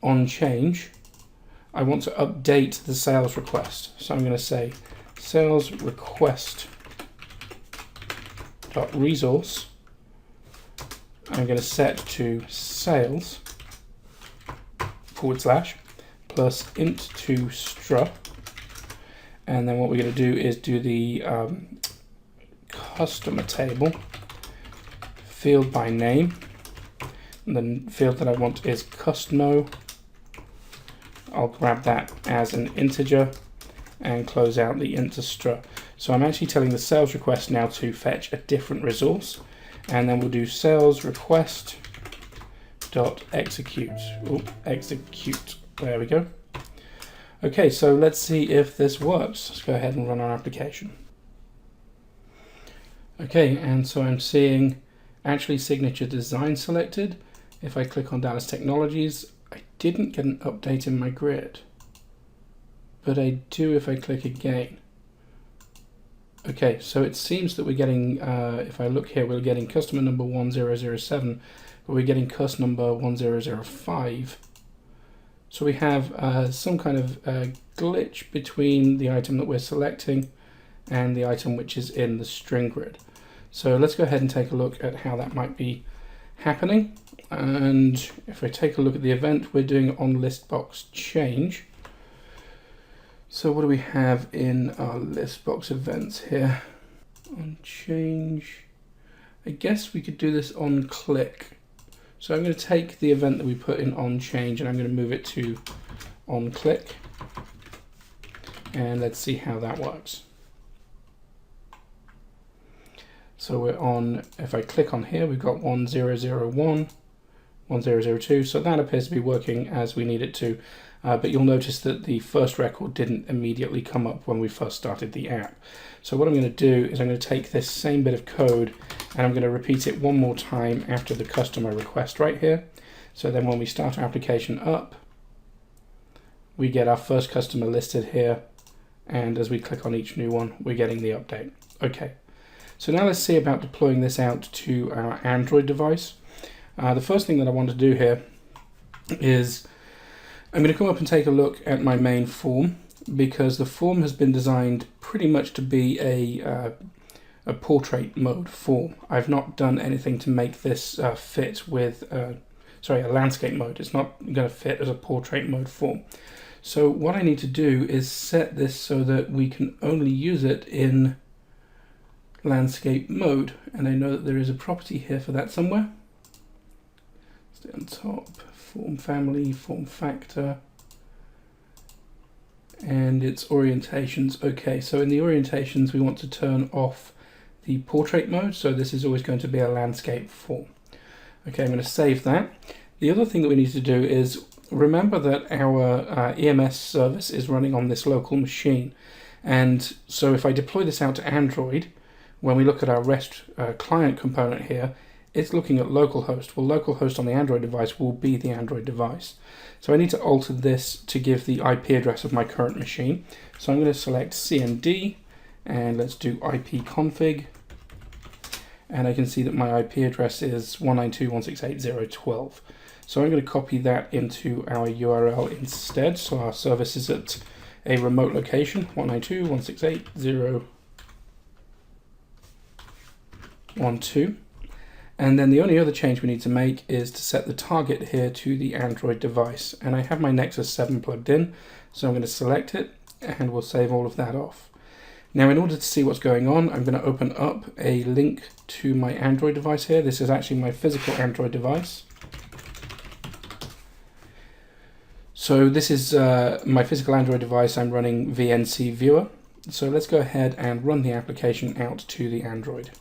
on change, I want to update the sales request. So I'm going to say sales request dot resource. I'm going to set to sales / plus int to str. And then what we're going to do is do the customer table field by name, and the field that I want is custno. I'll grab that as an integer and close out the int to str. So I'm actually telling the sales request now to fetch a different resource, and then we'll do sales request dot execute. Execute. There we go. Okay, so let's see if this works. Let's go ahead and run our application. Okay, and so I'm seeing actually signature design selected. If I click on Dallas Technologies, I didn't get an update in my grid, but I do if I click again. Okay, so it seems that we're getting, if I look here, we're getting customer number 1007, but we're getting cust number 1005. So we have some kind of glitch between the item that we're selecting and the item which is in the string grid. So let's go ahead and take a look at how that might be happening. And if I take a look at the event, we're doing on list box change. So what do we have in our list box events here? On change, I guess we could do this on click. So I'm going to take the event that we put in on change and I'm going to move it to on click. And let's see how that works. So we're on, if I click on here, we've got 1001, 1002. So that appears to be working as we need it to. But you'll notice that the first record didn't immediately come up when we first started the app. So what I'm going to do is I'm going to take this same bit of code and I'm going to repeat it one more time after the customer request right here. So then when we start our application up, we get our first customer listed here. And as we click on each new one, we're getting the update. Okay. So now let's see about deploying this out to our Android device. The first thing that I want to do here is I'm going to come up and take a look at my main form, because the form has been designed pretty much to be a portrait mode form. I've not done anything to make this fit with, a landscape mode. It's not going to fit as a portrait mode form. So what I need to do is set this so that we can only use it in landscape mode, and I know that there is a property here for that somewhere. Stay on top, form family, form factor, and its orientations. Okay, so in the orientations we want to turn off the portrait mode, so this is always going to be a landscape form. Okay, I'm going to save that. The other thing that we need to do is remember that our EMS service is running on this local machine, and so if I deploy this out to Android, when we look at our REST client component here, it's looking at localhost. Well, localhost on the Android device will be the Android device. So I need to alter this to give the IP address of my current machine. So I'm going to select CMD, and let's do ipconfig. And I can see that my IP address is 192.168.0.12. So I'm going to copy that into our URL instead. So our service is at a remote location, 192.168.0.12. And then the only other change we need to make is to set the target here to the Android device. And I have my Nexus 7 plugged in, so I'm going to select it, and we'll save all of that off. Now, in order to see what's going on, I'm going to open up a link to my Android device here. This is actually my physical Android device. So this is my physical Android device. I'm running VNC Viewer. So let's go ahead and run the application out to the Android.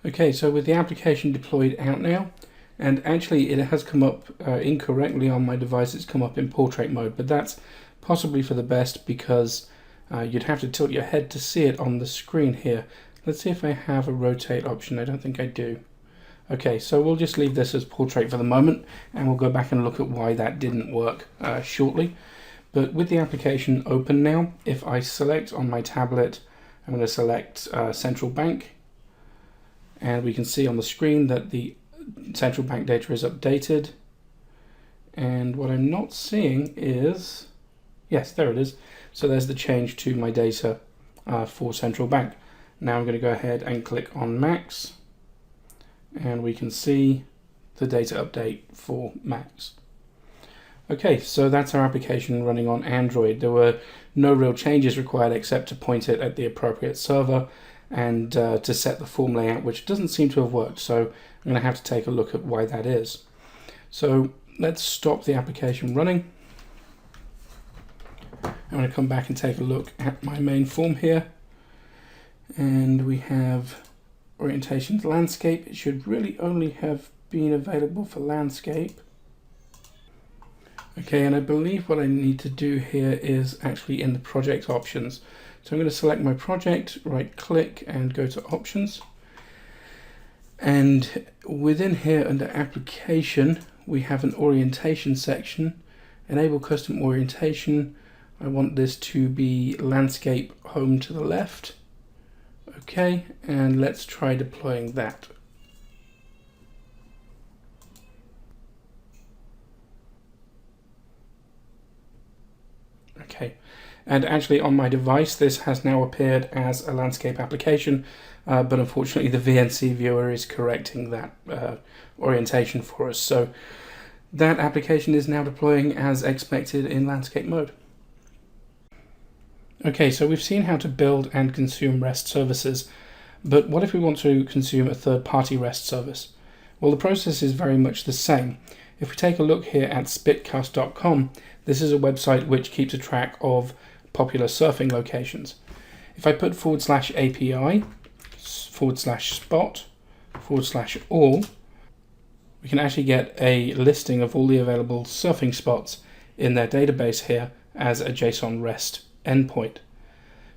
Okay, so with the application deployed out now, and actually it has come up incorrectly on my device, it's come up in portrait mode, but that's possibly for the best because you'd have to tilt your head to see it on the screen here. Let's see if I have a rotate option. I don't think I do. Okay, so we'll just leave this as portrait for the moment, and we'll go back and look at why that didn't work shortly. But with the application open now, if I select on my tablet, I'm going to select Central Bank, and we can see on the screen that the central bank data is updated. And what I'm not seeing is, yes, there it is. So there's the change to my data for central bank. Now I'm going to go ahead and click on Max, and we can see the data update for Max. Okay, so that's our application running on Android. There were no real changes required except to point it at the appropriate server and to set the form layout, which doesn't seem to have worked. So I'm going to have to take a look at why that is. So let's stop the application running. I'm going to come back and take a look at my main form here. And we have orientations landscape. It should really only have been available for landscape. Okay, and I believe what I need to do here is actually in the project options. So I'm going to select my project, right click and go to options. And within here under application, we have an orientation section, enable custom orientation. I want this to be landscape home to the left. Okay, and let's try deploying that. Okay, and actually on my device this has now appeared as a landscape application, but unfortunately the VNC viewer is correcting that orientation for us. So that application is now deploying as expected in landscape mode. Okay, so we've seen how to build and consume REST services, but what if we want to consume a third-party REST service? Well, the process is very much the same. If we take a look here at spitcast.com, this is a website which keeps a track of popular surfing locations. If I put /API, /spot, /all, we can actually get a listing of all the available surfing spots in their database here as a JSON REST endpoint.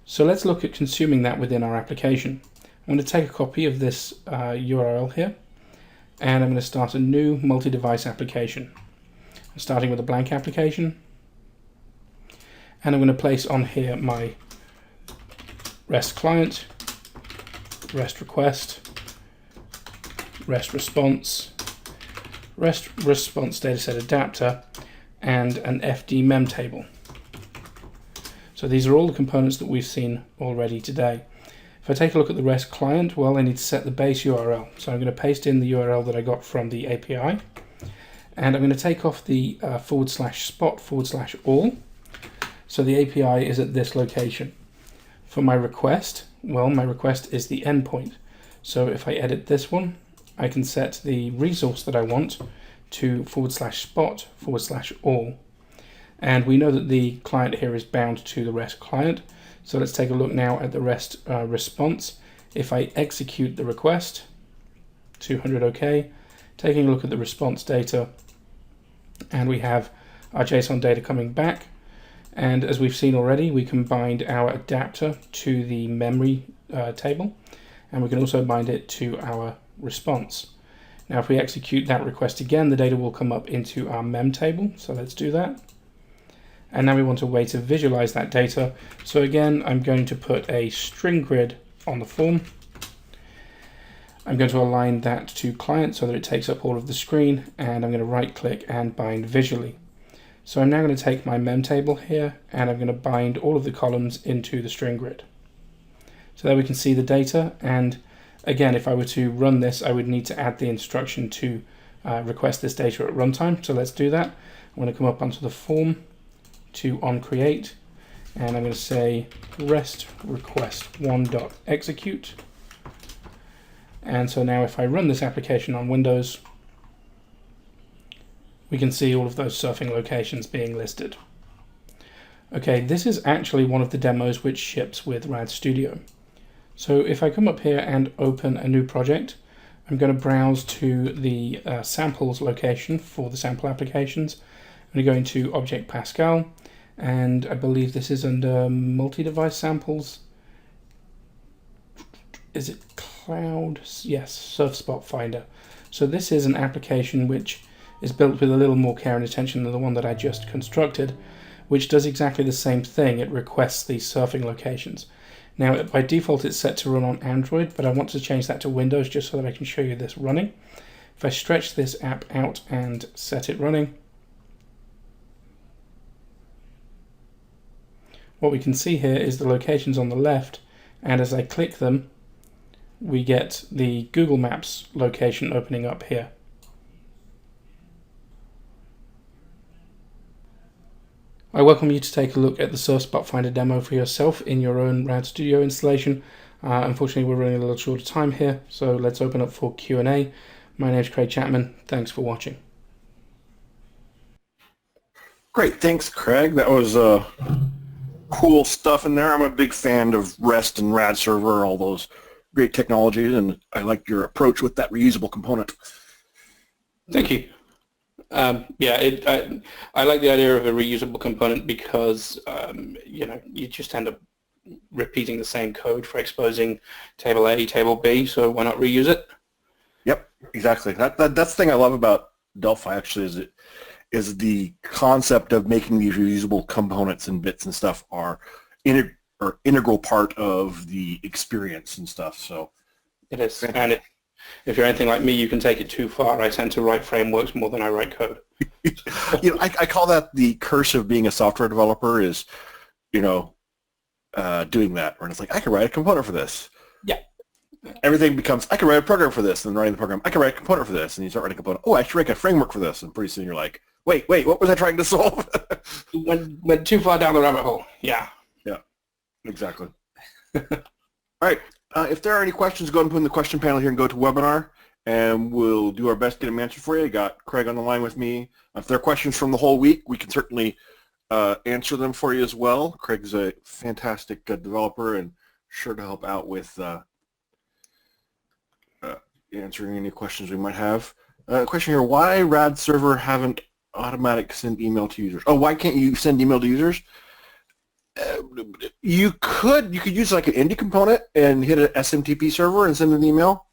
So let's look at consuming that within our application. I'm going to take a copy of this URL here, and I'm going to start a new multi-device application. I'm starting with a blank application, and I'm going to place on here my REST client, REST request, REST response, REST response dataset adapter, and an FD mem table. So these are all the components that we've seen already today. If I take a look at the REST client, well, I need to set the base URL. So I'm going to paste in the URL that I got from the API, and I'm going to take off the /spot/all. So the API is at this location. For my request, Well, my request is the endpoint. So if I edit this one, I can set the resource that I want to /spot/all. And we know that the client here is bound to the REST client. So let's take a look now at the REST response. If I execute the request, 200 OK, taking a look at the response data, and we have our JSON data coming back. And as we've seen already, we can bind our adapter to the memory table, and we can also bind it to our response. Now, if we execute that request again, the data will come up into our mem table. So let's do that. And now we want a way to visualize that data. So again, I'm going to put a string grid on the form. I'm going to align that to client so that it takes up all of the screen, and I'm going to right click and bind visually. So I'm now going to take my mem table here, and I'm going to bind all of the columns into the string grid. So there we can see the data, and again, if I were to run this, I would need to add the instruction to request this data at runtime. So let's do that. I'm going to come up onto the form to onCreate, and I'm going to say REST request one.execute. And so now if I run this application on Windows, we can see all of those surfing locations being listed. Okay, this is actually one of the demos which ships with RAD Studio. So if I come up here and open a new project, I'm going to browse to the samples location for the sample applications. I'm going to go into Object Pascal, and I believe this is under multi-device samples. Is it Cloud? Yes, Surf Spot Finder. So this is an application which is built with a little more care and attention than the one that I just constructed, which does exactly the same thing. It requests these surfing locations. Now, by default, it's set to run on Android, but I want to change that to Windows just so that I can show you this running. If I stretch this app out and set it running, what we can see here is the locations on the left, and as I click them, we get the Google Maps location opening up here. I welcome you to take a look at the Surf Spot Finder demo for yourself in your own RAD Studio installation. Unfortunately, we're running a little short of time here, so let's open up for Q&A. My name is Craig Chapman. Thanks for watching. Great, thanks, Craig. That was cool stuff in there. I'm a big fan of REST and RAD server, all those great technologies, and I like your approach with that reusable component. Thank you. Yeah, I like the idea of a reusable component because you just end up repeating the same code for exposing table A, table B, so why not reuse it? Yep, exactly. That's the thing I love about Delphi actually is the concept of making these reusable components and bits and stuff are integral part of the experience and stuff. So it is, and if you're anything like me, you can take it too far. I tend to write frameworks more than I write code. I call that the curse of being a software developer is, doing that. Where it's like, I can write a component for this. Yeah. Everything becomes, I can write a program for this, and then writing the program, I can write a component for this, and you start writing a component. Oh, I should write a framework for this, and pretty soon you're like, wait, what was I trying to solve? Went too far down the rabbit hole. Yeah. Yeah, exactly. All right. If there are any questions, go ahead and put in the question panel here and go to webinar, and we'll do our best to get them answered for you. I got Craig on the line with me. If there are questions from the whole week, we can certainly answer them for you as well. Craig's a fantastic developer and sure to help out with answering any questions we might have. Question here, why RAD server haven't automatic send email to users? Oh, why can't you send email to users? You could use like an Indie component and hit an SMTP server and send an email.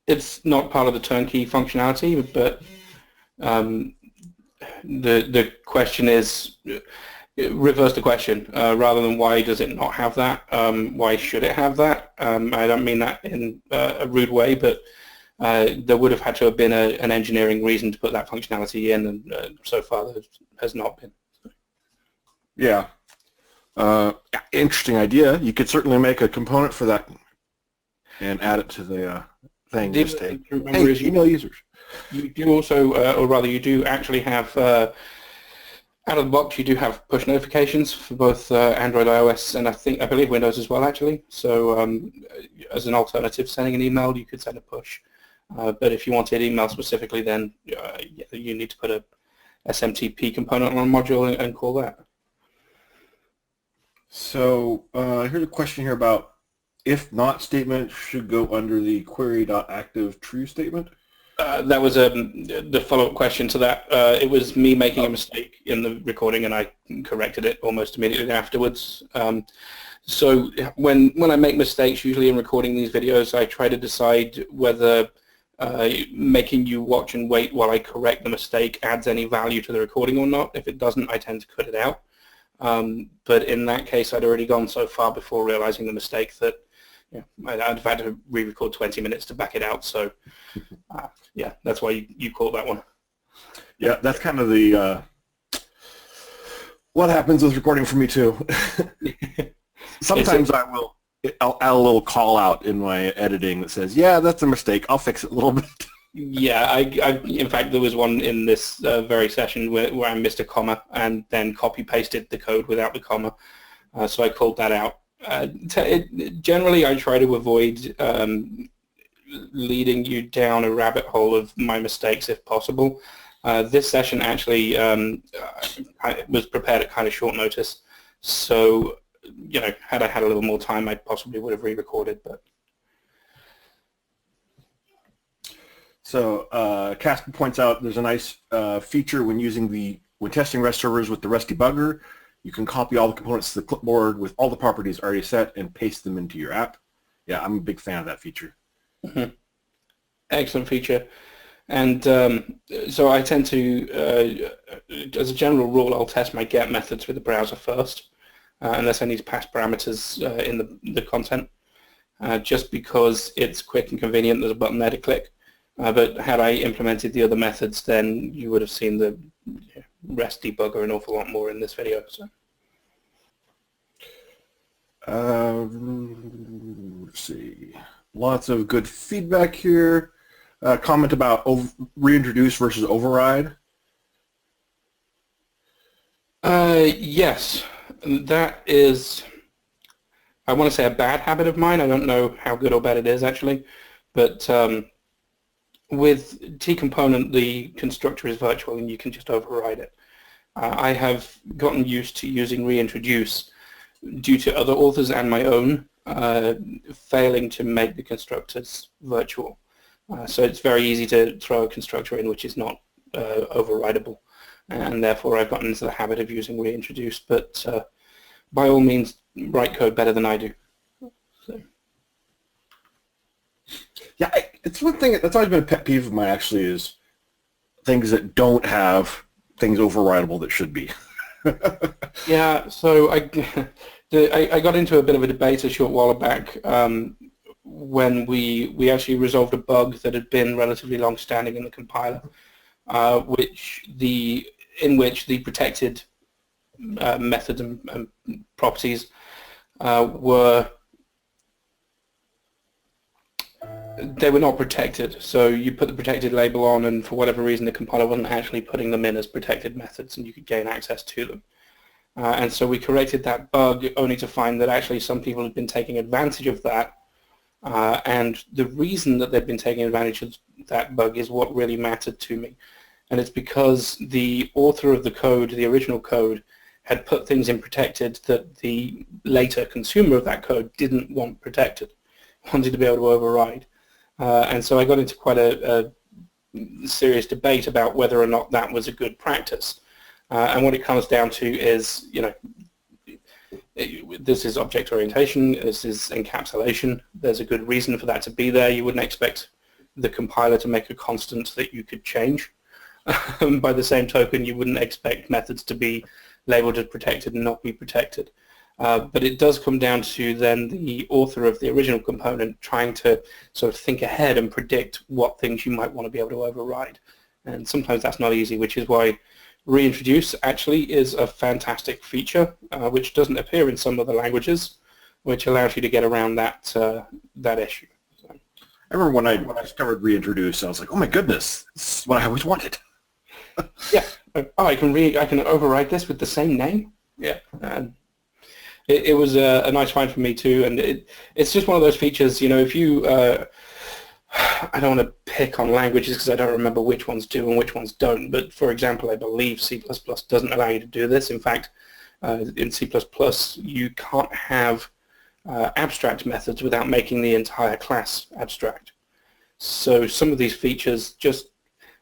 It's not part of the turnkey functionality, but the question is, reverse the question, rather than why does it not have that, why should it have that? I don't mean that in a rude way, but there would have had to have been an engineering reason to put that functionality in, and so far there has not been. Yeah. Interesting idea. You could certainly make a component for that and add it to the thing. Just hey, email users. You do also, or rather you do actually have Out of the box, you do have push notifications for both Android, iOS, and I believe Windows as well, actually. So as an alternative to sending an email, you could send a push. But if you wanted email specifically, then you need to put a SMTP component on a module and call that. So here's a question here about if not statement should go under the query.activeTrue statement. That was the follow-up question to that. It was me making a mistake in the recording, and I corrected it almost immediately afterwards. So when I make mistakes, usually in recording these videos, I try to decide whether making you watch and wait while I correct the mistake adds any value to the recording or not. If it doesn't, I tend to cut it out. But in that case, I'd already gone so far before realizing the mistake that I'd have had to re-record 20 minutes to back it out. So yeah, that's why you caught that one. Yeah, that's kind of the what happens with recording for me too. Sometimes I'll add a little call out in my editing that says, yeah, that's a mistake. I'll fix it a little bit. Yeah, in fact, there was one in this very session where I missed a comma and then copy-pasted the code without the comma. So I called that out. Generally, I try to avoid leading you down a rabbit hole of my mistakes if possible. This session actually was prepared at kind of short notice. So, had I had a little more time, I possibly would have re-recorded, but... So Casper points out there's a nice feature when testing REST servers with the REST debugger. You can copy all the components to the clipboard with all the properties already set and paste them into your app. Yeah, I'm a big fan of that feature. Mm-hmm. Excellent feature. And so I tend to, as a general rule, I'll test my get methods with the browser first, unless I need to pass parameters in the content, just because it's quick and convenient. There's a button there to click. But had I implemented the other methods, then you would have seen the REST debugger an awful lot more in this video. So. Let's see. Lots of good feedback here. Comment about reintroduce versus override. Yes, that is, I want to say, a bad habit of mine. I don't know how good or bad it is, actually. But with T-component, the constructor is virtual and you can just override it. I have gotten used to using reintroduce due to other authors and my own failing to make the constructors virtual. So it's very easy to throw a constructor in which is not overridable, and therefore I've gotten into the habit of using reintroduce, but by all means write code better than I do. So. Yeah, it's one thing that's always been a pet peeve of mine, actually, is things that don't have things overridable that should be. Yeah, so I got into a bit of a debate a short while back when we actually resolved a bug that had been relatively long-standing in the compiler, in which the protected methods and properties were not protected. So you put the protected label on, and for whatever reason the compiler wasn't actually putting them in as protected methods, and you could gain access to them. And so we corrected that bug, only to find that actually some people had been taking advantage of that. And the reason that they've been taking advantage of that bug is what really mattered to me. And it's because the author of the code, the original code, had put things in protected that the later consumer of that code didn't want protected, wanted to be able to override. And so I got into quite a serious debate about whether or not that was a good practice. And what it comes down to is, this is object orientation, this is encapsulation. There's a good reason for that to be there. You wouldn't expect the compiler to make a constant that you could change. By the same token, you wouldn't expect methods to be labeled as protected and not be protected. But it does come down to then the author of the original component trying to sort of think ahead and predict what things you might want to be able to override. And sometimes that's not easy, which is why reintroduce actually is a fantastic feature, which doesn't appear in some other languages, which allows you to get around that issue. So. I remember when I discovered reintroduce, I was like, oh my goodness, this is what I always wanted. Yeah. Oh, I can override this with the same name. Yeah. It was a nice find for me too, and it's just one of those features. You know, if you I don't want to pick on languages because I don't remember which ones do and which ones don't. But for example, I believe C++ doesn't allow you to do this. In fact, in C++, you can't have abstract methods without making the entire class abstract. So some of these features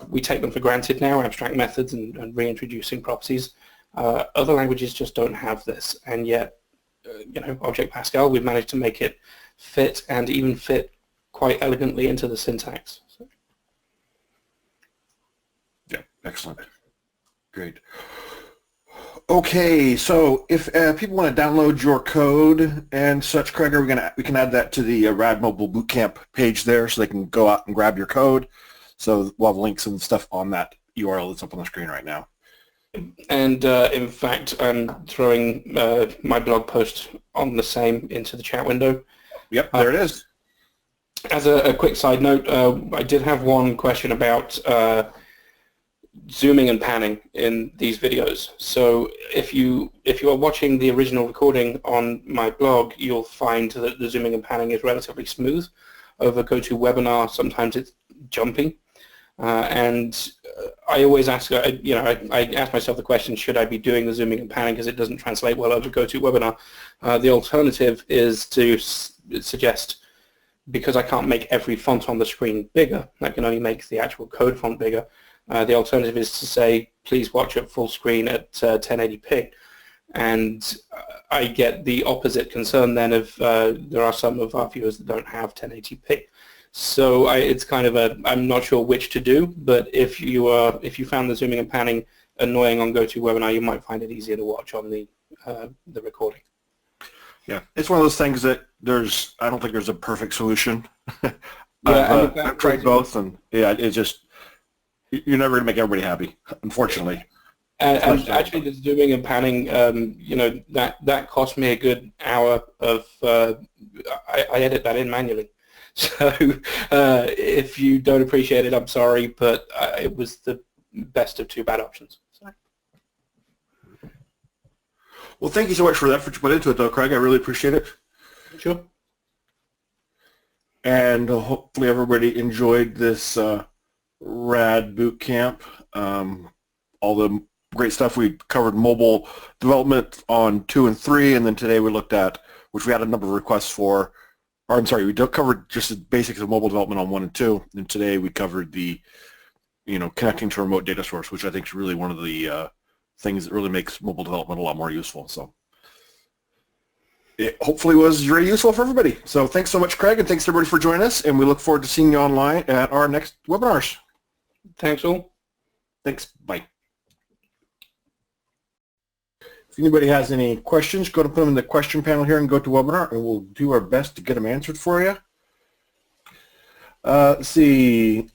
we take them for granted now, abstract methods and reintroducing properties. Other languages just don't have this, and yet, you know, Object Pascal, we've managed to make it fit, and even fit quite elegantly into the syntax. So. Yeah, excellent. Great. Okay, so if people want to download your code and such, Craig, we can add that to the RAD Mobile Boot Camp page there, so they can go out and grab your code. So we'll have links and stuff on that URL that's up on the screen right now. And in fact, I'm throwing my blog post on the same into the chat window. Yep, there it is. As a quick side note, I did have one question about zooming and panning in these videos. So if you are watching the original recording on my blog, you'll find that the zooming and panning is relatively smooth. Over GoToWebinar, sometimes it's jumpy. And I always ask, you know, I ask myself the question, should I be doing the zooming and panning because it doesn't translate well over GoToWebinar? The alternative is to suggest, because I can't make every font on the screen bigger, I can only make the actual code font bigger, the alternative is to say, please watch at full screen at 1080p. And I get the opposite concern then if there are some of our viewers that don't have 1080p. So it's kind of I'm not sure which to do, but if you found the zooming and panning annoying on GoToWebinar, you might find it easier to watch on the recording. Yeah, it's one of those things that I don't think there's a perfect solution. Yeah, I've tried both, and yeah, it's just you're never going to make everybody happy, unfortunately. And actually, the zooming and panning, you know, that cost me a good hour of. I edit that in manually. So if you don't appreciate it, I'm sorry, but it was the best of two bad options. So. Well, thank you so much for the effort you put into it, though, Craig. I really appreciate it. Sure. And hopefully everybody enjoyed this RAD boot camp. All the great stuff. We covered mobile development on 2 and 3, and then today we looked at, which we had a number of requests for, or I'm sorry, we covered just the basics of mobile development on 1 and 2, and today we covered the, you know, connecting to a remote data source, which I think is really one of the things that really makes mobile development a lot more useful. So it hopefully was very useful for everybody. So thanks so much, Craig, and thanks everybody for joining us, and we look forward to seeing you online at our next webinars. Thanks all. Thanks. Bye. If anybody has any questions, go to put them in the question panel here and go to webinar, and we'll do our best to get them answered for you. Let's see.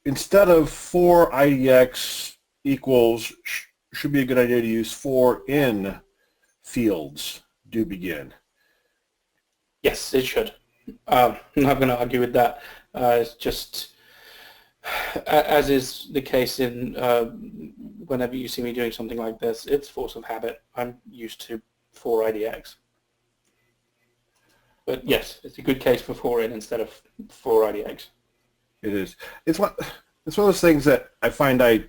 Instead of for IDX equals, should be a good idea to use for in fields do begin. Yes, it should. I'm not going to argue with that. It's just, as is the case in whenever you see me doing something like this, it's force of habit. I'm used to for IDX. But yes, it's a good case for for in instead of for IDX. It is. It's one of those things that I find I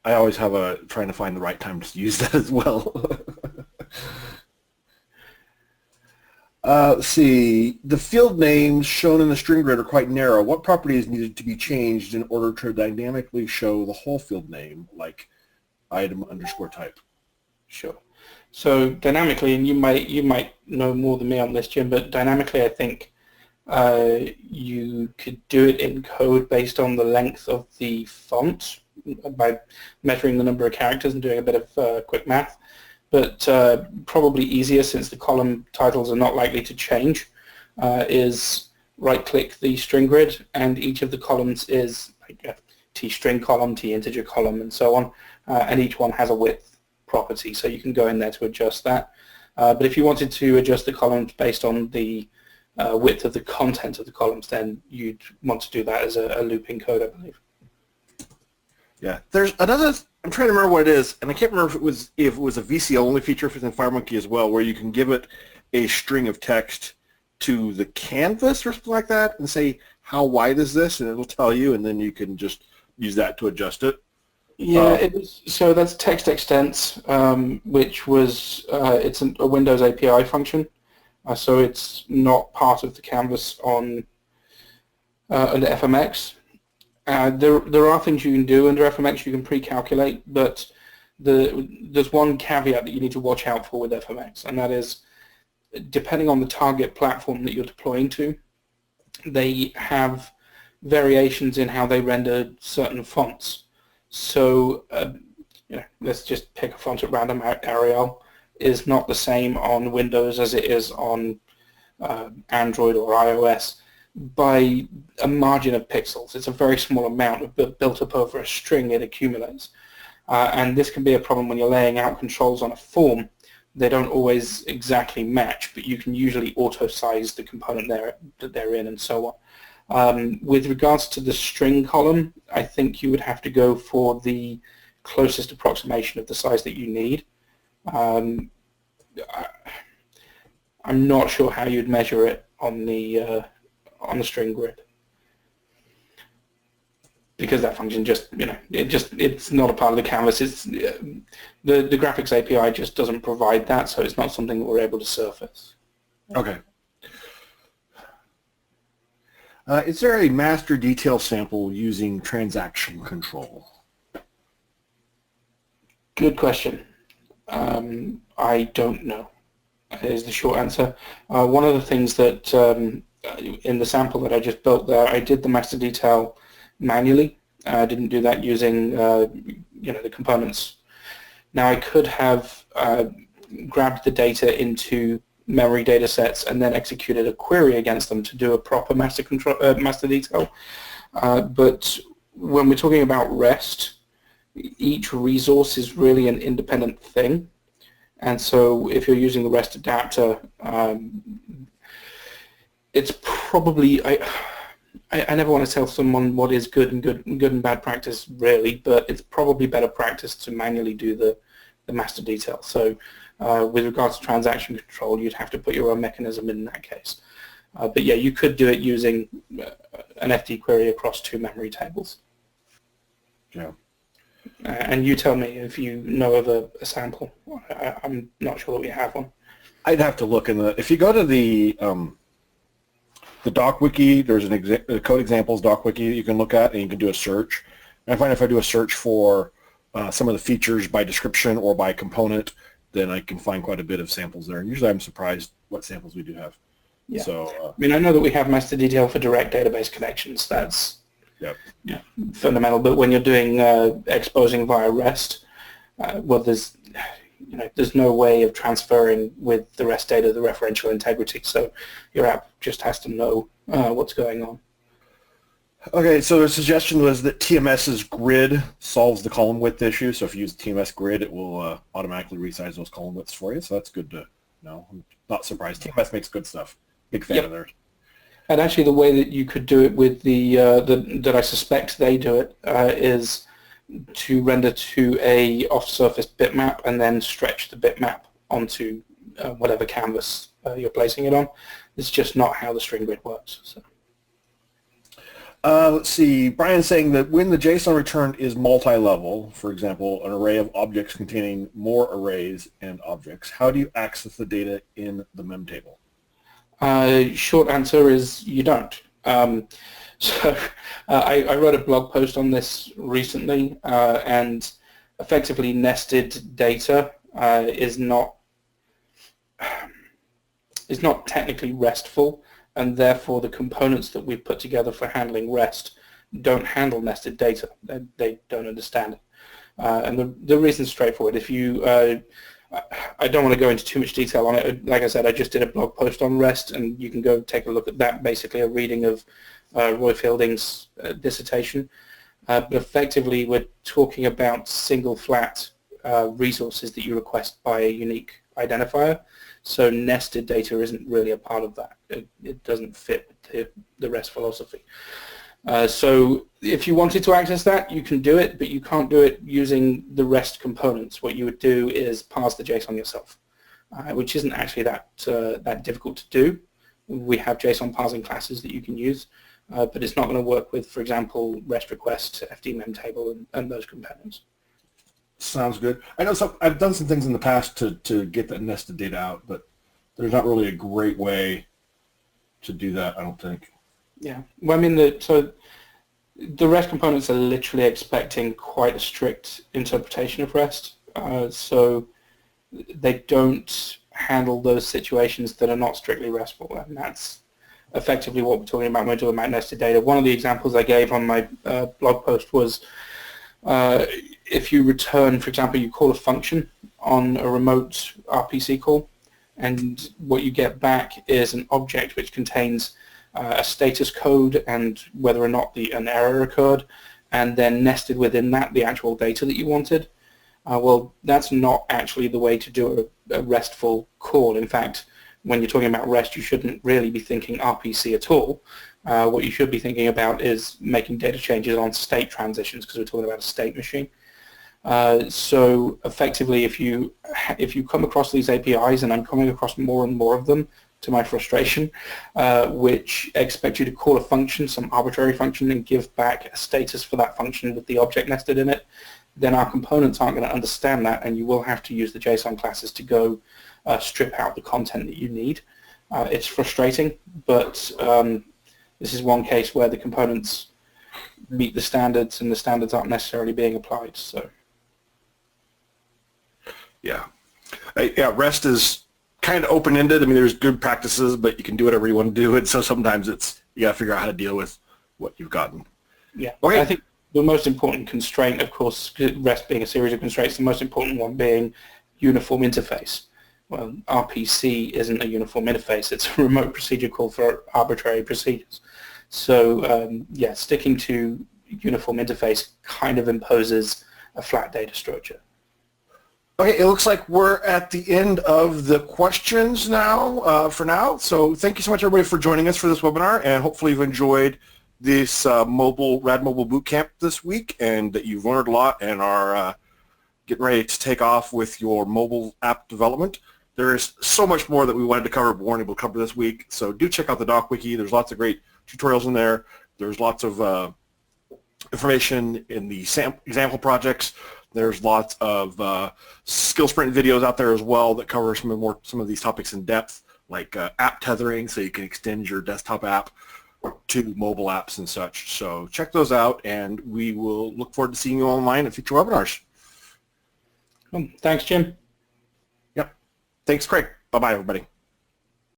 always have trying to find the right time to use that as well. Let's see. The field names shown in the string grid are quite narrow. What properties needed to be changed in order to dynamically show the whole field name, like item underscore type? Sure. So dynamically, and you might know more than me on this, Jim, but dynamically I think you could do it in code based on the length of the font by measuring the number of characters and doing a bit of quick math. But probably easier, since the column titles are not likely to change, is right-click the string grid, and each of the columns is like a t-string column, t-integer column, and so on, and each one has a width property, so you can go in there to adjust that. But if you wanted to adjust the columns based on the width of the content of the columns, then you'd want to do that as a looping code, I believe. Yeah, there's another. I'm trying to remember what it is, and I can't remember if it was a VCL only feature within FireMonkey as well, where you can give it a string of text to the canvas or something like that, and say how wide is this, and it'll tell you, and then you can just use that to adjust it. Yeah, so that's text extents, which was it's a Windows API function, so it's not part of the canvas on under FMX. There are things you can do under FMX. You can pre-calculate, but there's one caveat that you need to watch out for with FMX, and that is, depending on the target platform that you're deploying to, they have variations in how they render certain fonts. So, let's just pick a font at random. Arial is not the same on Windows as it is on Android or iOS by a margin of pixels. It's a very small amount built up over a string it accumulates. And this can be a problem when you're laying out controls on a form. They don't always exactly match, but you can usually auto-size the component that they're in and so on. With regards to the string column, I think you would have to go for the closest approximation of the size that you need. I'm not sure how you'd measure it on the string grid, because that function just, it's not a part of the canvas. It's the graphics API just doesn't provide that, so it's not something that we're able to surface. Okay. Is there a master detail sample using transaction control? Good question. I don't know, is the short answer. One of the things that in the sample that I just built there, I did the master detail manually. I didn't do that using the components. Now I could have grabbed the data into memory data sets and then executed a query against them to do a proper master detail. But when we're talking about REST, each resource is really an independent thing. And so if you're using the REST adapter, it's probably, I never want to tell someone what is good and bad practice really, but it's probably better practice to manually do the master detail. So with regards to transaction control, you'd have to put your own mechanism in that case. But yeah, you could do it using an FD query across two memory tables. Yeah. And you tell me if you know of a sample. I'm not sure that we have one. I'd have to look in the. If you go to the doc wiki, there's a code examples doc wiki that you can look at, and you can do a search. And I find if I do a search for some of the features by description or by component, then I can find quite a bit of samples there. And usually I'm surprised what samples we do have. Yeah. So, I mean, I know that we have master detail for direct database connections. That's fundamental. But when you're doing exposing via REST, well, there's no way of transferring with the REST data the referential integrity. So your app just has to know what's going on. Okay, so the suggestion was that TMS's grid solves the column width issue. So if you use TMS grid, it will automatically resize those column widths for you. So that's good to know. I'm not surprised. TMS makes good stuff. Big fan of theirs. And actually, the way that you could do it with that I suspect they do it is to render to a off-surface bitmap and then stretch the bitmap onto whatever canvas you're placing it on. It's just not how the string grid works. So. Let's see. Brian's saying that when the JSON return is multi-level, for example, an array of objects containing more arrays and objects, how do you access the data in the mem table? Short answer is you don't. So I wrote a blog post on this recently, and effectively nested data is not technically RESTful, and therefore the components that we've put together for handling REST don't handle nested data. They don't understand it. And the reason's straightforward. If you I don't want to go into too much detail on it. Like I said, I just did a blog post on REST, and you can go take a look at that, basically a reading of Roy Fielding's dissertation. But effectively, we're talking about single flat resources that you request by a unique identifier. So nested data isn't really a part of that. It doesn't fit with the REST philosophy. So if you wanted to access that, you can do it, but you can't do it using the REST components. What you would do is parse the JSON yourself, which isn't actually that difficult to do. We have JSON parsing classes that you can use, but it's not going to work with, for example, REST request, FD table, and those components. Sounds good. I know I've done some things in the past to get that nested data out, but there's not really a great way to do that, I don't think. Yeah. Well, I mean, so the REST components are literally expecting quite a strict interpretation of REST. So they don't handle those situations that are not strictly RESTful, and that's effectively what we're talking about when we're talking about nested data. One of the examples I gave on my blog post was if you return, for example, you call a function on a remote RPC call, and what you get back is an object which contains a status code and whether or not an error occurred, and then nested within that the actual data that you wanted. Well, that's not actually the way to do a RESTful call. In fact, when you're talking about REST, you shouldn't really be thinking RPC at all. What you should be thinking about is making data changes on state transitions, because we're talking about a state machine. So effectively, if you come across these APIs, and I'm coming across more and more of them to my frustration, which expect you to call a function, some arbitrary function, and give back a status for that function with the object nested in it, then our components aren't going to understand that, and you will have to use the JSON classes to go strip out the content that you need. It's frustrating, but this is one case where the components meet the standards, and the standards aren't necessarily being applied. So, yeah, REST is kind of open-ended. I mean, there's good practices, but you can do whatever you want to do. And so sometimes you got to figure out how to deal with what you've gotten. Yeah, okay. I think the most important constraint, of course, REST being a series of constraints, the most important one being uniform interface. Well, RPC isn't a uniform interface. It's a remote procedure call for arbitrary procedures. So, yeah, sticking to uniform interface kind of imposes a flat data structure. Okay, it looks like we're at the end of the questions now, for now. So thank you so much, everybody, for joining us for this webinar, and hopefully you've enjoyed this RAD Mobile Boot Camp this week, and that you've learned a lot and are getting ready to take off with your mobile app development. There's so much more that we wanted to cover but weren't able to cover this week, so do check out the Doc Wiki. There's lots of great tutorials in there. There's lots of information in the example projects. There's lots of skill sprint videos out there as well that cover some of these topics in depth, like app tethering, so you can extend your desktop app to mobile apps and such. So check those out, and we will look forward to seeing you online at future webinars. Thanks, Jim. Yep. Thanks, Craig. Bye-bye, everybody.